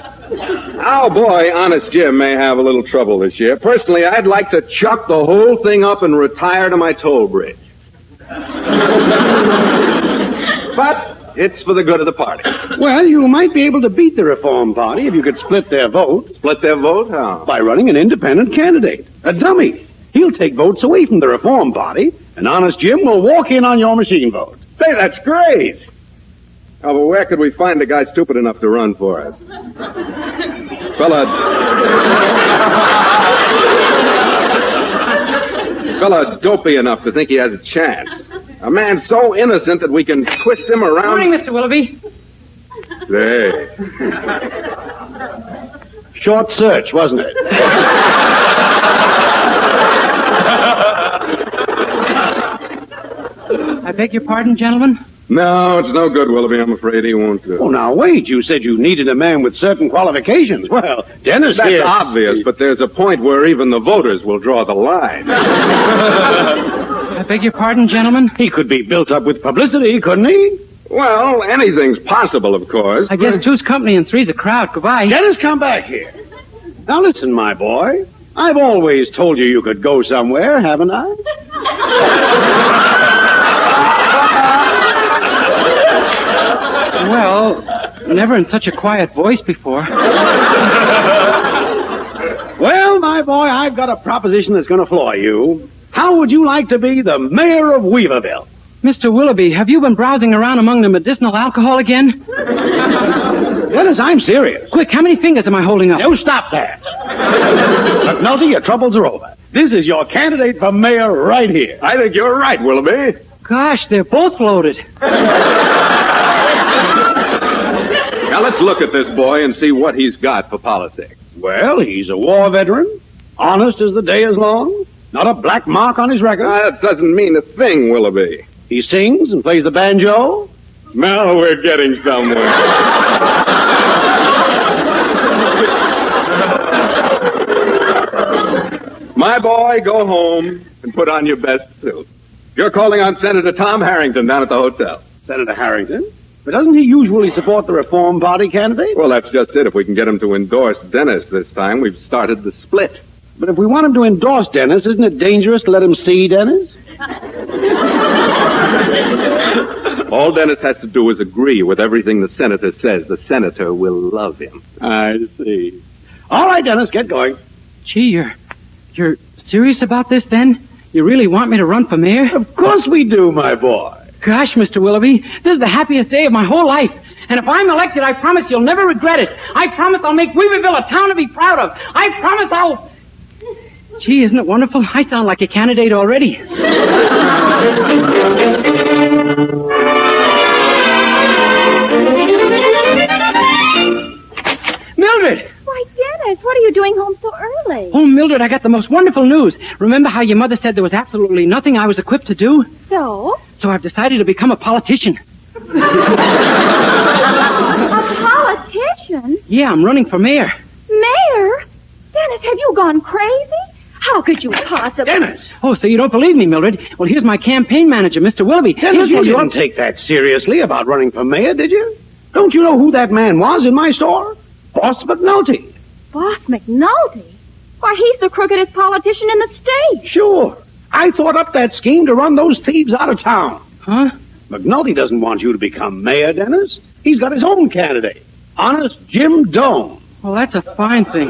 Our boy, Honest Jim, may have a little trouble this year. Personally, I'd like to chuck the whole thing up and retire to my toll bridge. But it's for the good of the party. Well, you might be able to beat the Reform Party if you could split their vote. Split their vote? How? By running an independent candidate. A dummy. He'll take votes away from the Reform Party, and Honest Jim will walk in on your machine vote. Say, that's great. Oh, but where could we find a guy stupid enough to run for us? Fella dopey enough to think he has a chance. A man so innocent that we can twist him around. Morning, Mr. Willoughby. Say. Short search, wasn't it? I beg your pardon, gentlemen? No, it's no good, Willoughby. I'm afraid he won't do. Oh, now, wait. You said you needed a man with certain qualifications. Well, Dennis That's here... obvious, but there's a point where even the voters will draw the line. I beg your pardon, gentlemen? He could be built up with publicity, couldn't he? Well, anything's possible, of course. I guess two's company and three's a crowd. Goodbye. Dennis, come back here. Now, listen, my boy. I've always told you could go somewhere, haven't I? Well, never in such a quiet voice before. Well, my boy, I've got a proposition that's going to floor you. How would you like to be the mayor of Weaverville? Mr. Willoughby, have you been browsing around among the medicinal alcohol again? Dennis, I'm serious. Quick, how many fingers am I holding up? You stop that. McNulty, your troubles are over. This is your candidate for mayor right here. I think you're right, Willoughby. Gosh, they're both loaded. Now, let's look at this boy and see what he's got for politics. Well, he's a war veteran, honest as the day is long, not a black mark on his record. That doesn't mean a thing, Willoughby. He sings and plays the banjo. Now we're getting somewhere. My boy, go home and put on your best suit. You're calling on Senator Tom Harrington down at the hotel. Senator Harrington? But doesn't he usually support the Reform Party candidate? Well, that's just it. If we can get him to endorse Dennis this time, we've started the split. But if we want him to endorse Dennis, isn't it dangerous to let him see Dennis? All Dennis has to do is agree with everything the senator says. The senator will love him. I see. All right, Dennis, get going. Gee, you're serious about this, then? You really want me to run for mayor? Of course we do, my boy. Gosh, Mr. Willoughby, this is the happiest day of my whole life. And if I'm elected, I promise you'll never regret it. I promise I'll make Weaverville a town to be proud of. I promise I'll... Gee, isn't it wonderful? I sound like a candidate already. Mildred! Why, Dennis, what are you doing home so early? Oh, Mildred, I got the most wonderful news. Remember how your mother said there was absolutely nothing I was equipped to do? So? So I've decided to become a politician. A politician? Yeah, I'm running for mayor. Mayor? Dennis, have you gone crazy? How could you possibly... Dennis! Oh, so you don't believe me, Mildred? Well, here's my campaign manager, Mr. Willoughby. Dennis, you didn't take that seriously about running for mayor, did you? Don't you know who that man was in my store? Boss McNulty. Boss McNulty? Why, he's the crookedest politician in the state. Sure. I thought up that scheme to run those thieves out of town. Huh? McNulty doesn't want you to become mayor, Dennis. He's got his own candidate. Honest Jim Doan. Well, that's a fine thing.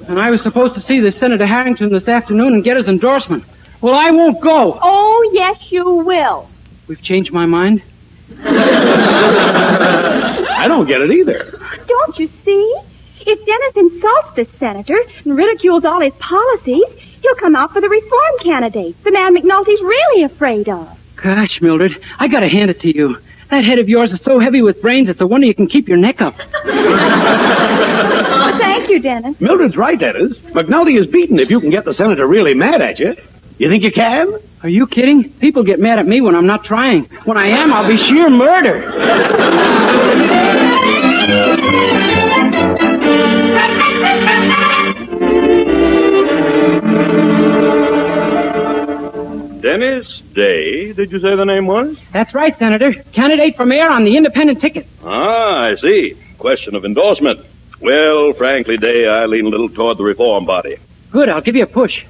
And I was supposed to see this Senator Harrington this afternoon and get his endorsement. Well, I won't go. Oh, yes, you will. We've changed my mind. I don't get it either. Don't you see? If Dennis insults this senator and ridicules all his policies, he'll come out for the reform candidate, the man McNulty's really afraid of. Gosh, Mildred, I gotta hand it to you. That head of yours is so heavy with brains, it's a wonder you can keep your neck up. Oh, thank you, Dennis. Mildred's right, Dennis. McNulty is beaten if you can get the senator really mad at you. You think you can? Are you kidding? People get mad at me when I'm not trying. When I am, I'll be sheer murder. Dennis Day, did you say the name was? That's right, Senator. Candidate for mayor on the independent ticket. Ah, I see. Question of endorsement. Well, frankly, Day, I lean a little toward the Reform Party. Good, I'll give you a push.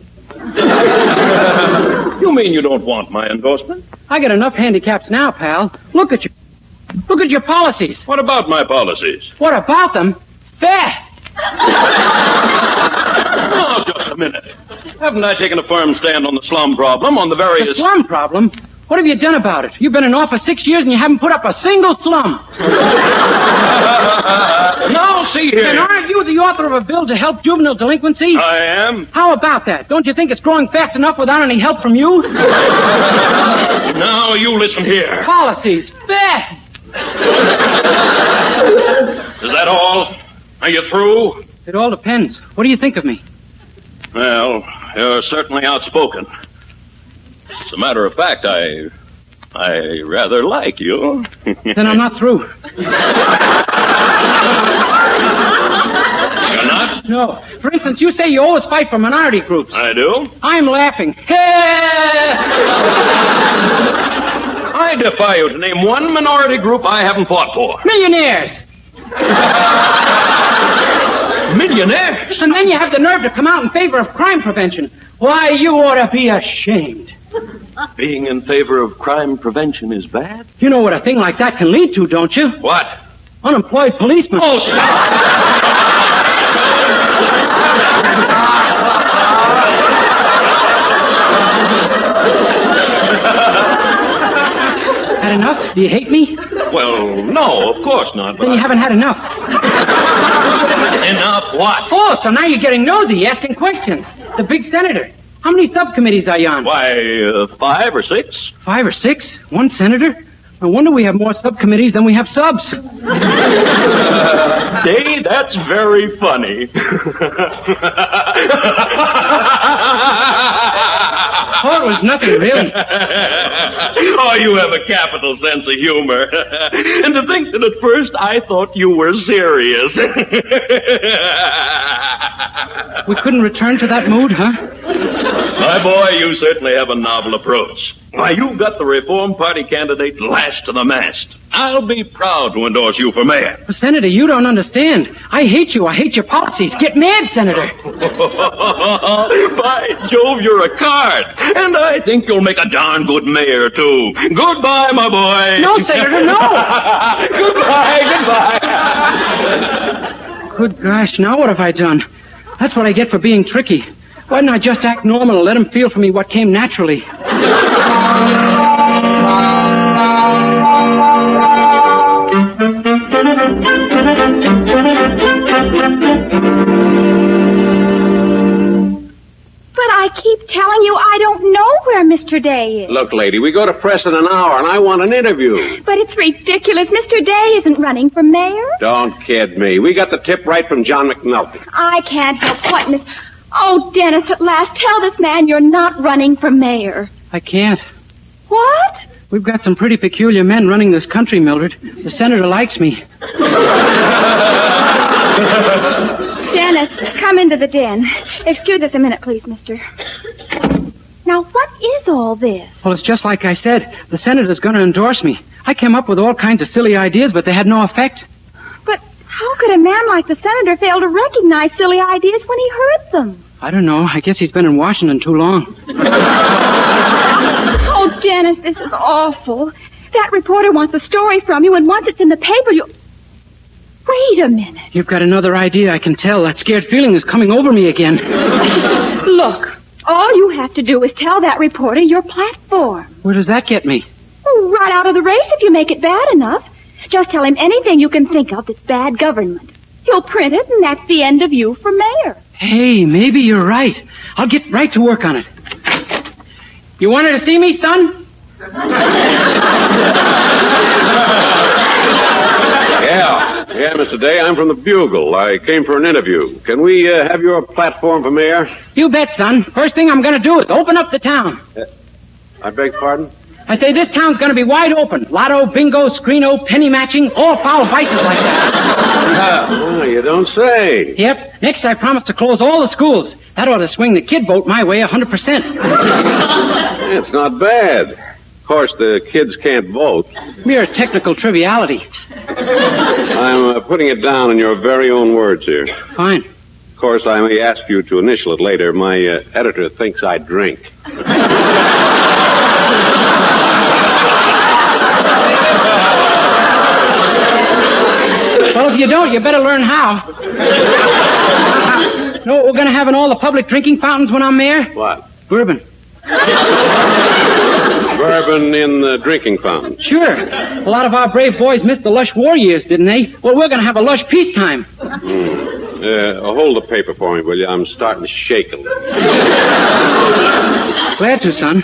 You mean you don't want my endorsement? I got enough handicaps now, pal. Look at your policies. What about my policies? What about them? Fair. Oh, just a minute. Haven't I taken a firm stand on the slum problem, on the various... The slum problem? What have you done about it? You've been in office 6 years and you haven't put up a single slum. Now, see here. And aren't you the author of a bill to help juvenile delinquency? I am. How about that? Don't you think it's growing fast enough without any help from you? Now, you listen here. Policies. Fair. Is that all? Are you through? It all depends. What do you think of me? Well, you're certainly outspoken. As a matter of fact, I rather like you. Then I'm not through. You're not? No. For instance, you say you always fight for minority groups. I do? I'm laughing. I defy you to name one minority group I haven't fought for. Millionaires. Millionaires? And then you have the nerve to come out in favor of crime prevention. Why, you ought to be ashamed. Being in favor of crime prevention is bad? You know what a thing like that can lead to, don't you? What? Unemployed policemen. Oh, stop! Had enough? Do you hate me? Well, no, of course not. But Then you haven't had enough. Enough what? Oh, so now you're getting nosy, asking questions. the big senator. How many subcommittees are you on? Why, 5 or 6. 5 or 6? One senator? No wonder we have more subcommittees than we have subs. See, that's very funny. Oh, it was nothing, really. Oh, you have a capital sense of humor. And to think that at first I thought you were serious. We couldn't return to that mood, huh? My boy, you certainly have a novel approach. Why, you've got the Reform Party candidate lashed to the mast. I'll be proud to endorse you for mayor. But, Senator, you don't understand. I hate you. I hate your policies. Get mad, Senator. By Jove, you're a card. And I think you'll make a darn good mayor, too. Goodbye, my boy. No, Senator, no. Goodbye. Good gosh, now what have I done? That's what I get for being tricky. Why didn't I just act normal and let him feel for me what came naturally? But I keep telling you I don't know where Mr. Day is. Look, lady, we go to press in an hour, and I want an interview. But it's ridiculous. Mr. Day isn't running for mayor. Don't kid me. We got the tip right from John McNulty. I can't help what, Miss... Oh, Dennis, at last, tell this man you're not running for mayor. I can't. What? We've got some pretty peculiar men running this country, Mildred. The senator likes me. Dennis, come into the den. Excuse us a minute, please, mister. Now, what is all this? Well, it's just like I said. The senator's going to endorse me. I came up with all kinds of silly ideas, but they had no effect. But how could a man like the senator fail to recognize silly ideas when he heard them? I don't know. I guess he's been in Washington too long. Oh, Dennis, this is awful. That reporter wants a story from you, and once it's in the paper, you... Wait a minute. You've got another idea, I can tell. That scared feeling is coming over me again. Look, all you have to do is tell that reporter your platform. Where does that get me? Oh, right out of the race if you make it bad enough. Just tell him anything you can think of that's bad government. He'll print it, and that's the end of you for mayor. Hey, maybe you're right. I'll get right to work on it. You wanted to see me, son? Yeah, Mr. Day, I'm from the Bugle. I came for an interview. Can we have your platform for mayor? You bet, son. First thing I'm going to do is open up the town. I beg pardon? I say this town's going to be wide open. Lotto, bingo, screeno, penny matching, all foul vices like that. Oh, you don't say. Yep. Next, I promise to close all the schools. That ought to swing the kid vote my way 100%. It's not bad. Of course, the kids can't vote. Mere technical triviality. I'm putting it down in your very own words here. Fine. Of course, I may ask you to initial it later. My editor thinks I drink. Well, if you don't, you better learn how. Know what we're going to have in all the public drinking fountains when I'm mayor? What? Bourbon. Bourbon in the drinking fountain. Sure. A lot of our brave boys missed the lush war years, didn't they? Well, we're going to have a lush peacetime. Hold the paper for me, will you? I'm starting to shake a little. Glad to, son.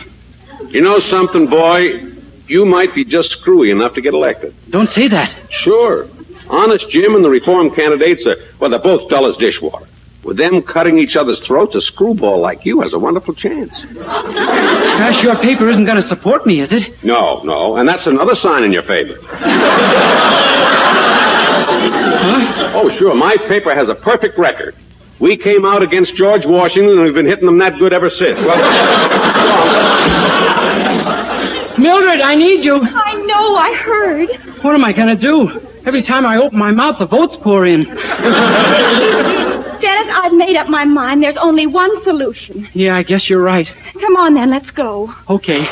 You know something, boy? You might be just screwy enough to get elected. Don't say that. Sure. Honest Jim and the reform candidates are, well, they're both dull as dishwater. With them cutting each other's throats, a screwball like you has a wonderful chance. Gosh, your paper isn't going to support me, is it? No, and that's another sign in your favor. Huh? Oh, sure, my paper has a perfect record. We came out against George Washington, and we've been hitting them that good ever since. Well, Mildred, I need you. I know, I heard. What am I going to do? Every time I open my mouth, the votes pour in. Dennis, I've made up my mind. There's only one solution. Yeah, I guess you're right. Come on, then. Let's go. Okay.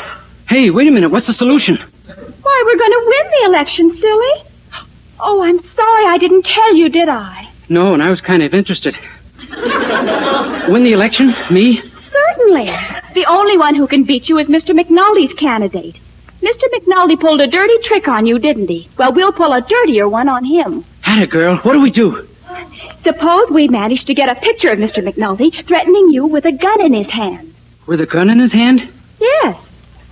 Hey, wait a minute. What's the solution? Why, we're going to win the election, silly. Oh, I'm sorry I didn't tell you, did I? No, and I was kind of interested. Win the election? Me? Certainly. The only one who can beat you is Mr. McNulty's candidate. Mr. McNulty pulled a dirty trick on you, didn't he? Well, we'll pull a dirtier one on him. Atta girl. What do we do? Suppose we manage to get a picture of Mr. McNulty threatening you with a gun in his hand. With a gun in his hand? Yes.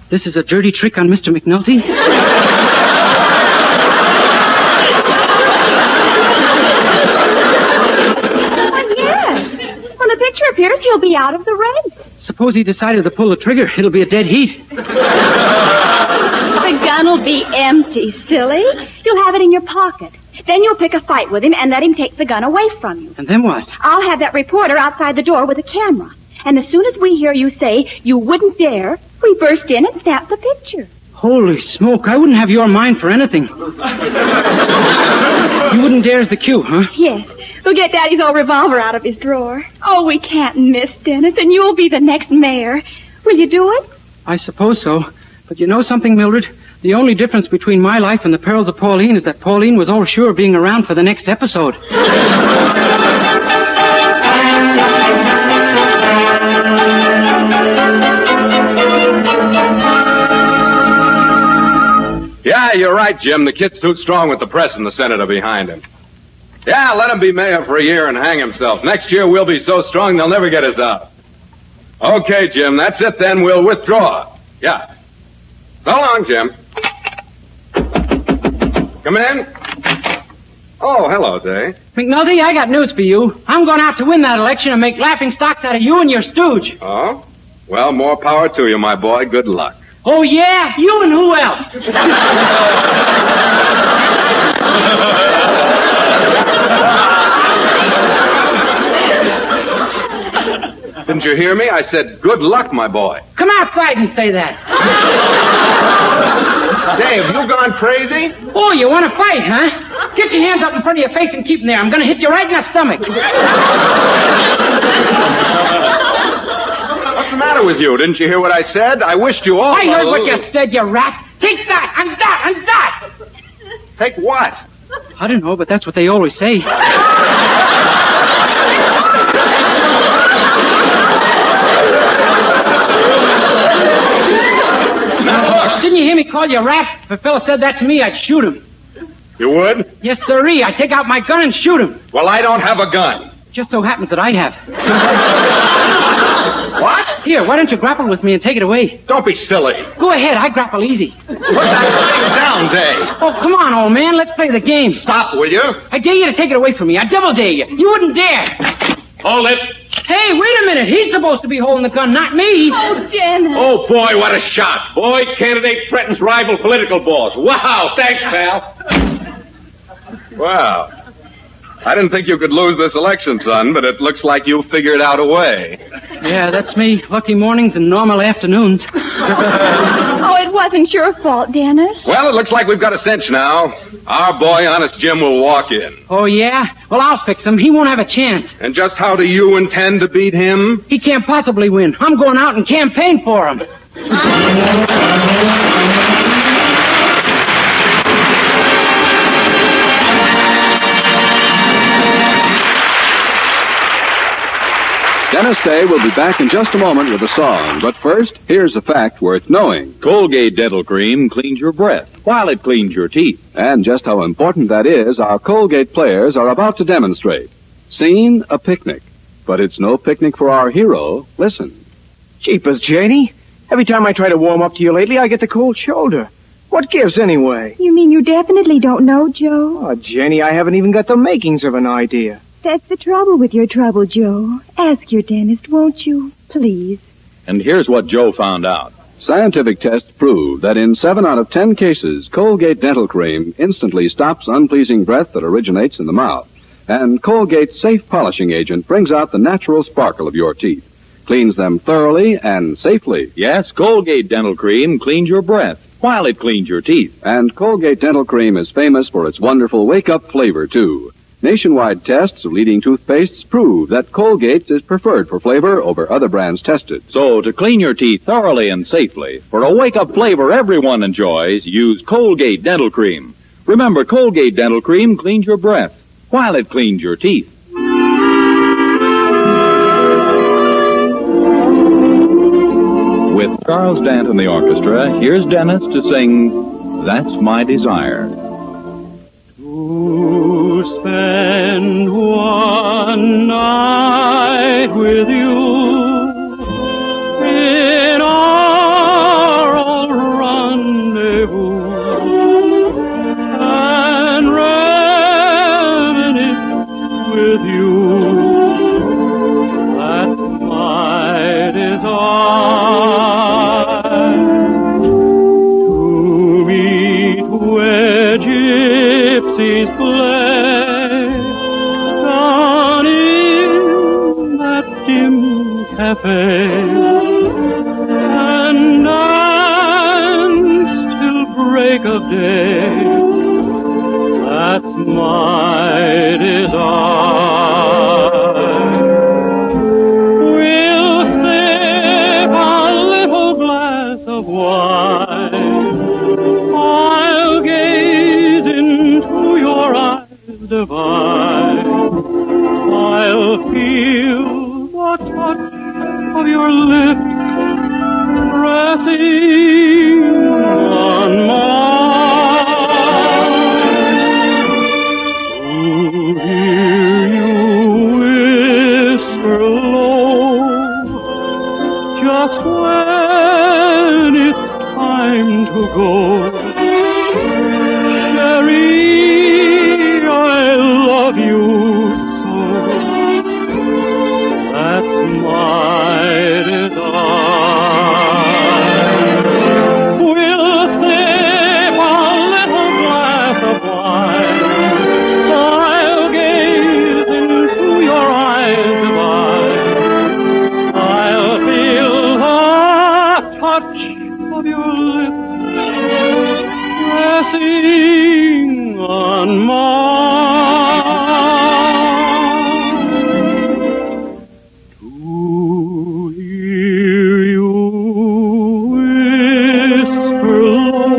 This is a dirty trick on Mr. McNulty? When the picture appears, he'll be out of the race. Suppose he decided to pull the trigger. It'll be a dead heat. The gun'll be empty, silly. You'll have it in your pocket. Then you'll pick a fight with him and let him take the gun away from you. And then what? I'll have that reporter outside the door with a camera. And as soon as we hear you say you wouldn't dare, we burst in and snap the picture. Holy smoke, I wouldn't have your mind for anything. You wouldn't dare as the cue, huh? Yes. We'll get Daddy's old revolver out of his drawer. Oh, we can't miss, Dennis, and you'll be the next mayor. Will you do it? I suppose so. But you know something, Mildred? The only difference between my life and the perils of Pauline is that Pauline was all sure of being around for the next episode. Yeah, you're right, Jim. The kid's too strong with the press and the senator behind him. Yeah, let him be mayor for a year and hang himself. Next year we'll be so strong they'll never get us out. Okay, Jim, that's it then. We'll withdraw. Yeah. So long, Jim. Come in. Oh, hello, Day. McNulty, I got news for you. I'm going out to win that election and make laughing stocks out of you and your stooge. Oh? Well, more power to you, my boy. Good luck. Oh, yeah? You and who else? Didn't you hear me? I said, good luck, my boy. Come outside and say that. Dave, you gone crazy? Oh, you want to fight, huh? Get your hands up in front of your face and keep them there. I'm going to hit you right in the stomach. What's the matter with you? Didn't you hear what I said? I wished you all... I heard what you said, you rat. Take that, and that, and that. Take what? I don't know, but that's what they always say. Didn't you hear me call you a rat? If a fella said that to me, I'd shoot him. You would? Yes, sirree. I'd take out my gun and shoot him. Well, I don't have a gun. Just so happens that I have. What? Here, why don't you grapple with me and take it away? Don't be silly. Go ahead, I grapple easy. Put that thing down, Dave. Oh, come on, old man. Let's play the game. Stop, will you? I dare you to take it away from me. I double dare you. You wouldn't dare. Hold it. Hey, wait a minute. He's supposed to be holding the gun, not me. Oh, Dennis. Oh, boy, what a shot. Boy, candidate threatens rival political boss. Wow, thanks, pal. Wow. I didn't think you could lose this election, son, but it looks like you figured out a way. Yeah, that's me. Lucky mornings and normal afternoons. Oh, it wasn't your fault, Dennis. Well, it looks like we've got a cinch now. Our boy, Honest Jim, will walk in. Oh, yeah? Well, I'll fix him. He won't have a chance. And just how do you intend to beat him? He can't possibly win. I'm going out and campaign for him. Dennis Day will be back in just a moment with a song. But first, here's a fact worth knowing. Colgate Dental Cream cleans your breath while it cleans your teeth. And just how important that is, our Colgate players are about to demonstrate. Scene, a picnic. But it's no picnic for our hero. Listen. Jeepers, Janie. Every time I try to warm up to you lately, I get the cold shoulder. What gives, anyway? You mean you definitely don't know, Joe? Oh, Jenny, I haven't even got the makings of an idea. That's the trouble with your trouble, Joe. Ask your dentist, won't you? Please. And here's what Joe found out. Scientific tests prove that in 7 out of 10 cases, Colgate Dental Cream instantly stops unpleasing breath that originates in the mouth. And Colgate's safe polishing agent brings out the natural sparkle of your teeth, cleans them thoroughly and safely. Yes, Colgate Dental Cream cleans your breath while it cleans your teeth. And Colgate Dental Cream is famous for its wonderful wake-up flavor, too. Nationwide tests of leading toothpastes prove that Colgate's is preferred for flavor over other brands tested. So, to clean your teeth thoroughly and safely, for a wake-up flavor everyone enjoys, use Colgate Dental Cream. Remember, Colgate Dental Cream cleans your breath while it cleans your teeth. With Charles Dant and the orchestra, here's Dennis to sing That's My Desire. To spend spend one night with you in our old rendezvous and reminisce with you. That's my desire, to meet where gypsies play down in that dim cafe and dance till break of day. That's my desire. We'll sip a little glass of wine. I'll gaze into your eyes divine. I'll feel the touch of your lips pressing on mine. To hear you whisper low, just when it's time to go. Sherry, I love you so. That's my desire. We'll sip a little glass of wine. I'll gaze into your eyes divine. I'll feel the touch of your lips pressing on mine. To hear you whisper low,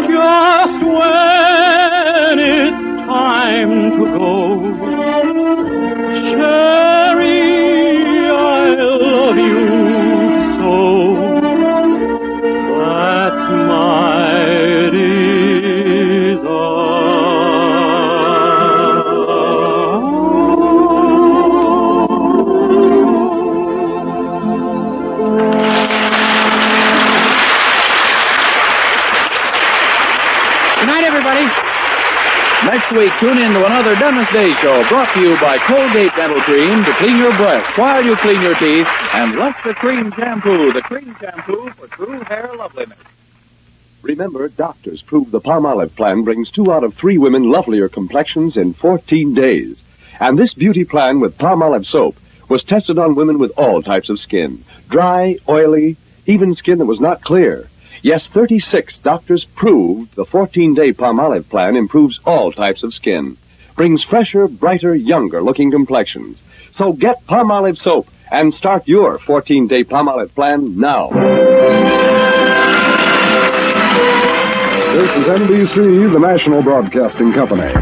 just when it's time to go. Sherry, I love you so. That's my Good night, everybody. Next week, tune in to another Dennis Day Show brought to you by Colgate Dental Cream to clean your breath while you clean your teeth, and Lustre Cream Shampoo, the cream shampoo for true hair loveliness. Remember, doctors prove the Palmolive plan brings 2 out of 3 women lovelier complexions in 14 days. And this beauty plan with Palmolive soap was tested on women with all types of skin. Dry, oily, even skin that was not clear. Yes, 36 doctors proved the 14-day Palmolive plan improves all types of skin. Brings fresher, brighter, younger-looking complexions. So get Palmolive soap and start your 14-day Palmolive plan now. This is NBC, the national broadcasting company.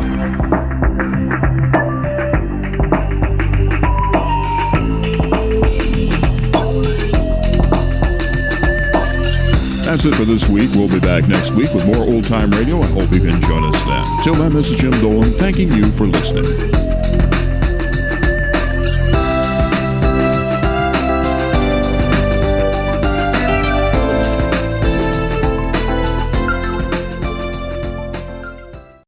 That's it for this week. We'll be back next week with more old-time radio. I hope you can join us then. Till then, this is Jim Dolan thanking you for listening.